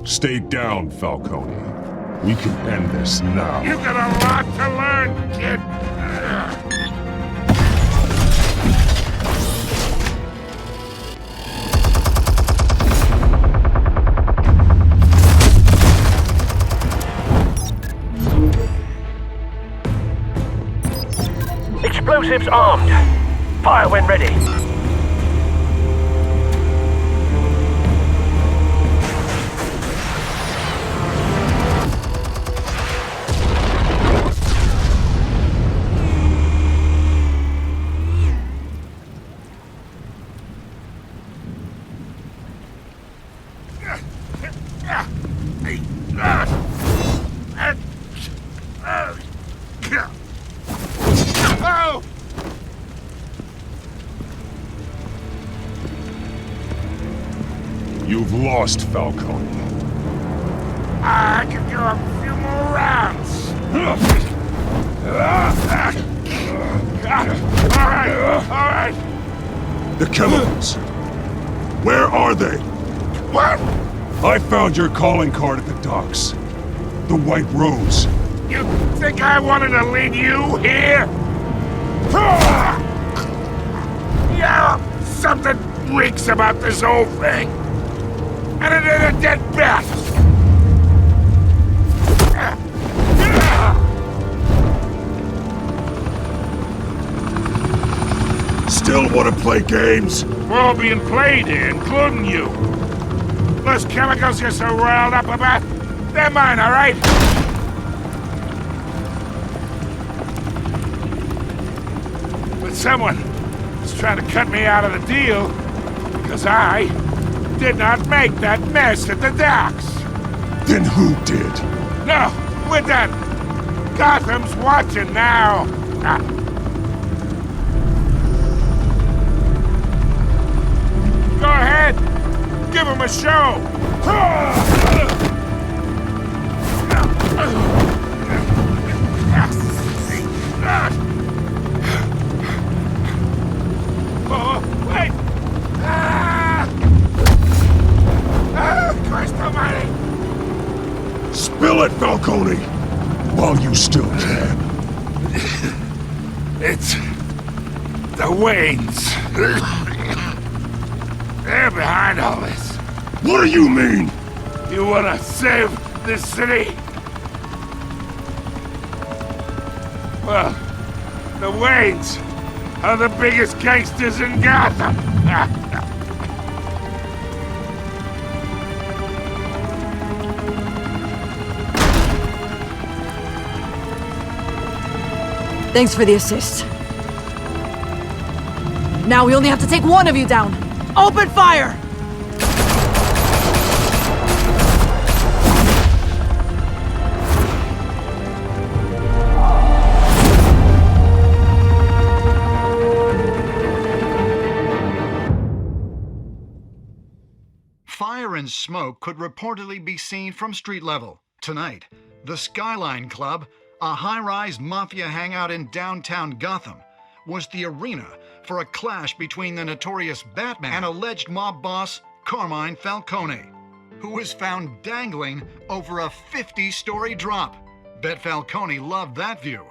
Speaker 3: Stay down, Falcone. We can end this now.
Speaker 13: You got a lot to learn, kid!
Speaker 18: Explosives armed. Fire when ready.
Speaker 3: You've lost, Falcone.
Speaker 13: I can do a few more rounds. All right.
Speaker 3: The chemicals. Where are they?
Speaker 13: What?
Speaker 3: I found your calling card at the docks. The White Rose.
Speaker 13: You think I wanted to lead you here? Yeah, something reeks about this whole thing. And it is a dead bat!
Speaker 3: Still want to play games?
Speaker 13: We're all being played here, including you. Those chemicals you're so riled up about, they're mine, all right? But someone is trying to cut me out of the deal because I did not make that mess at the docks.
Speaker 3: Then who did?
Speaker 13: No, we're done. Gotham's watching now. Go ahead. Give him a show. Oh, wait. Christ almighty!
Speaker 3: Spill it, Falcone! While you still can.
Speaker 13: It's... the Waynes. They're behind all this.
Speaker 3: What do you mean?
Speaker 13: You wanna save this city? Well, the Waynes are the biggest gangsters in Gotham.
Speaker 17: Thanks for the assist. Now we only have to take one of you down. Open fire!
Speaker 14: Fire and smoke could reportedly be seen from street level. Tonight, the Skyline Club, a high-rise mafia hangout in downtown Gotham, was the arena for a clash between the notorious Batman and alleged mob boss Carmine Falcone, who was found dangling over a 50-story drop. Bet Falcone loved that view.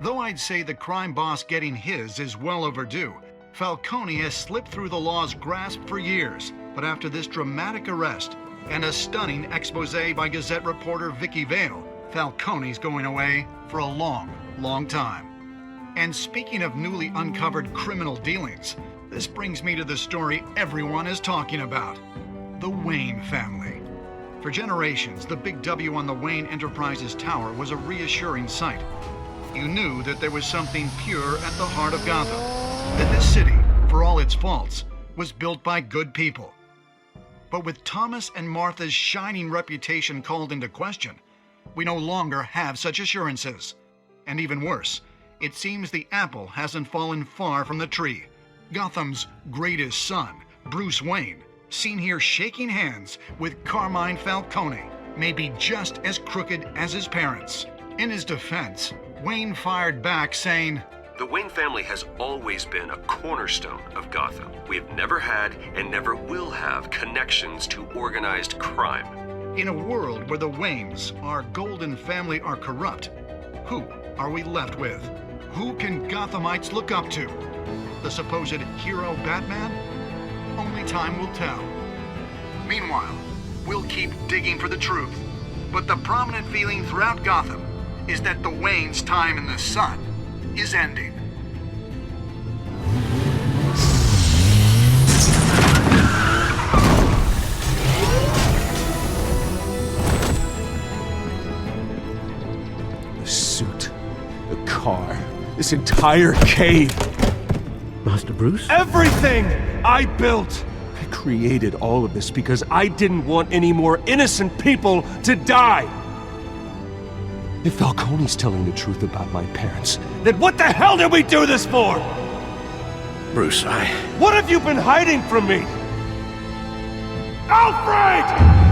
Speaker 14: Though I'd say the crime boss getting his is well overdue, Falcone has slipped through the law's grasp for years. But after this dramatic arrest and a stunning expose by Gazette reporter Vicky Vale, Falcone's going away for a long, long time. And speaking of newly uncovered criminal dealings, this brings me to the story everyone is talking about. The Wayne family. For generations, the big W on the Wayne Enterprises tower was a reassuring sight. You knew that there was something pure at the heart of Gotham. That this city, for all its faults, was built by good people. But with Thomas and Martha's shining reputation called into question, we no longer have such assurances. And even worse, it seems the apple hasn't fallen far from the tree. Gotham's greatest son, Bruce Wayne, seen here shaking hands with Carmine Falcone, may be just as crooked as his parents. In his defense, Wayne fired back saying,
Speaker 8: "The Wayne family has always been a cornerstone of Gotham. We have never had and never will have connections to organized crime."
Speaker 14: In a world where the Waynes, our golden family, are corrupt, who are we left with? Who can Gothamites look up to? The supposed hero Batman? Only time will tell. Meanwhile, we'll keep digging for the truth. But the prominent feeling throughout Gotham is that the Waynes' time in the sun is ending.
Speaker 6: The suit, the car, this entire cave.
Speaker 7: Master Bruce?
Speaker 6: Everything I built! I created all of this because I didn't want any more innocent people to die! If Falcone's telling the truth about my parents, then what the hell did we do this for?
Speaker 7: Bruce,
Speaker 6: What have you been hiding from me? Alfred!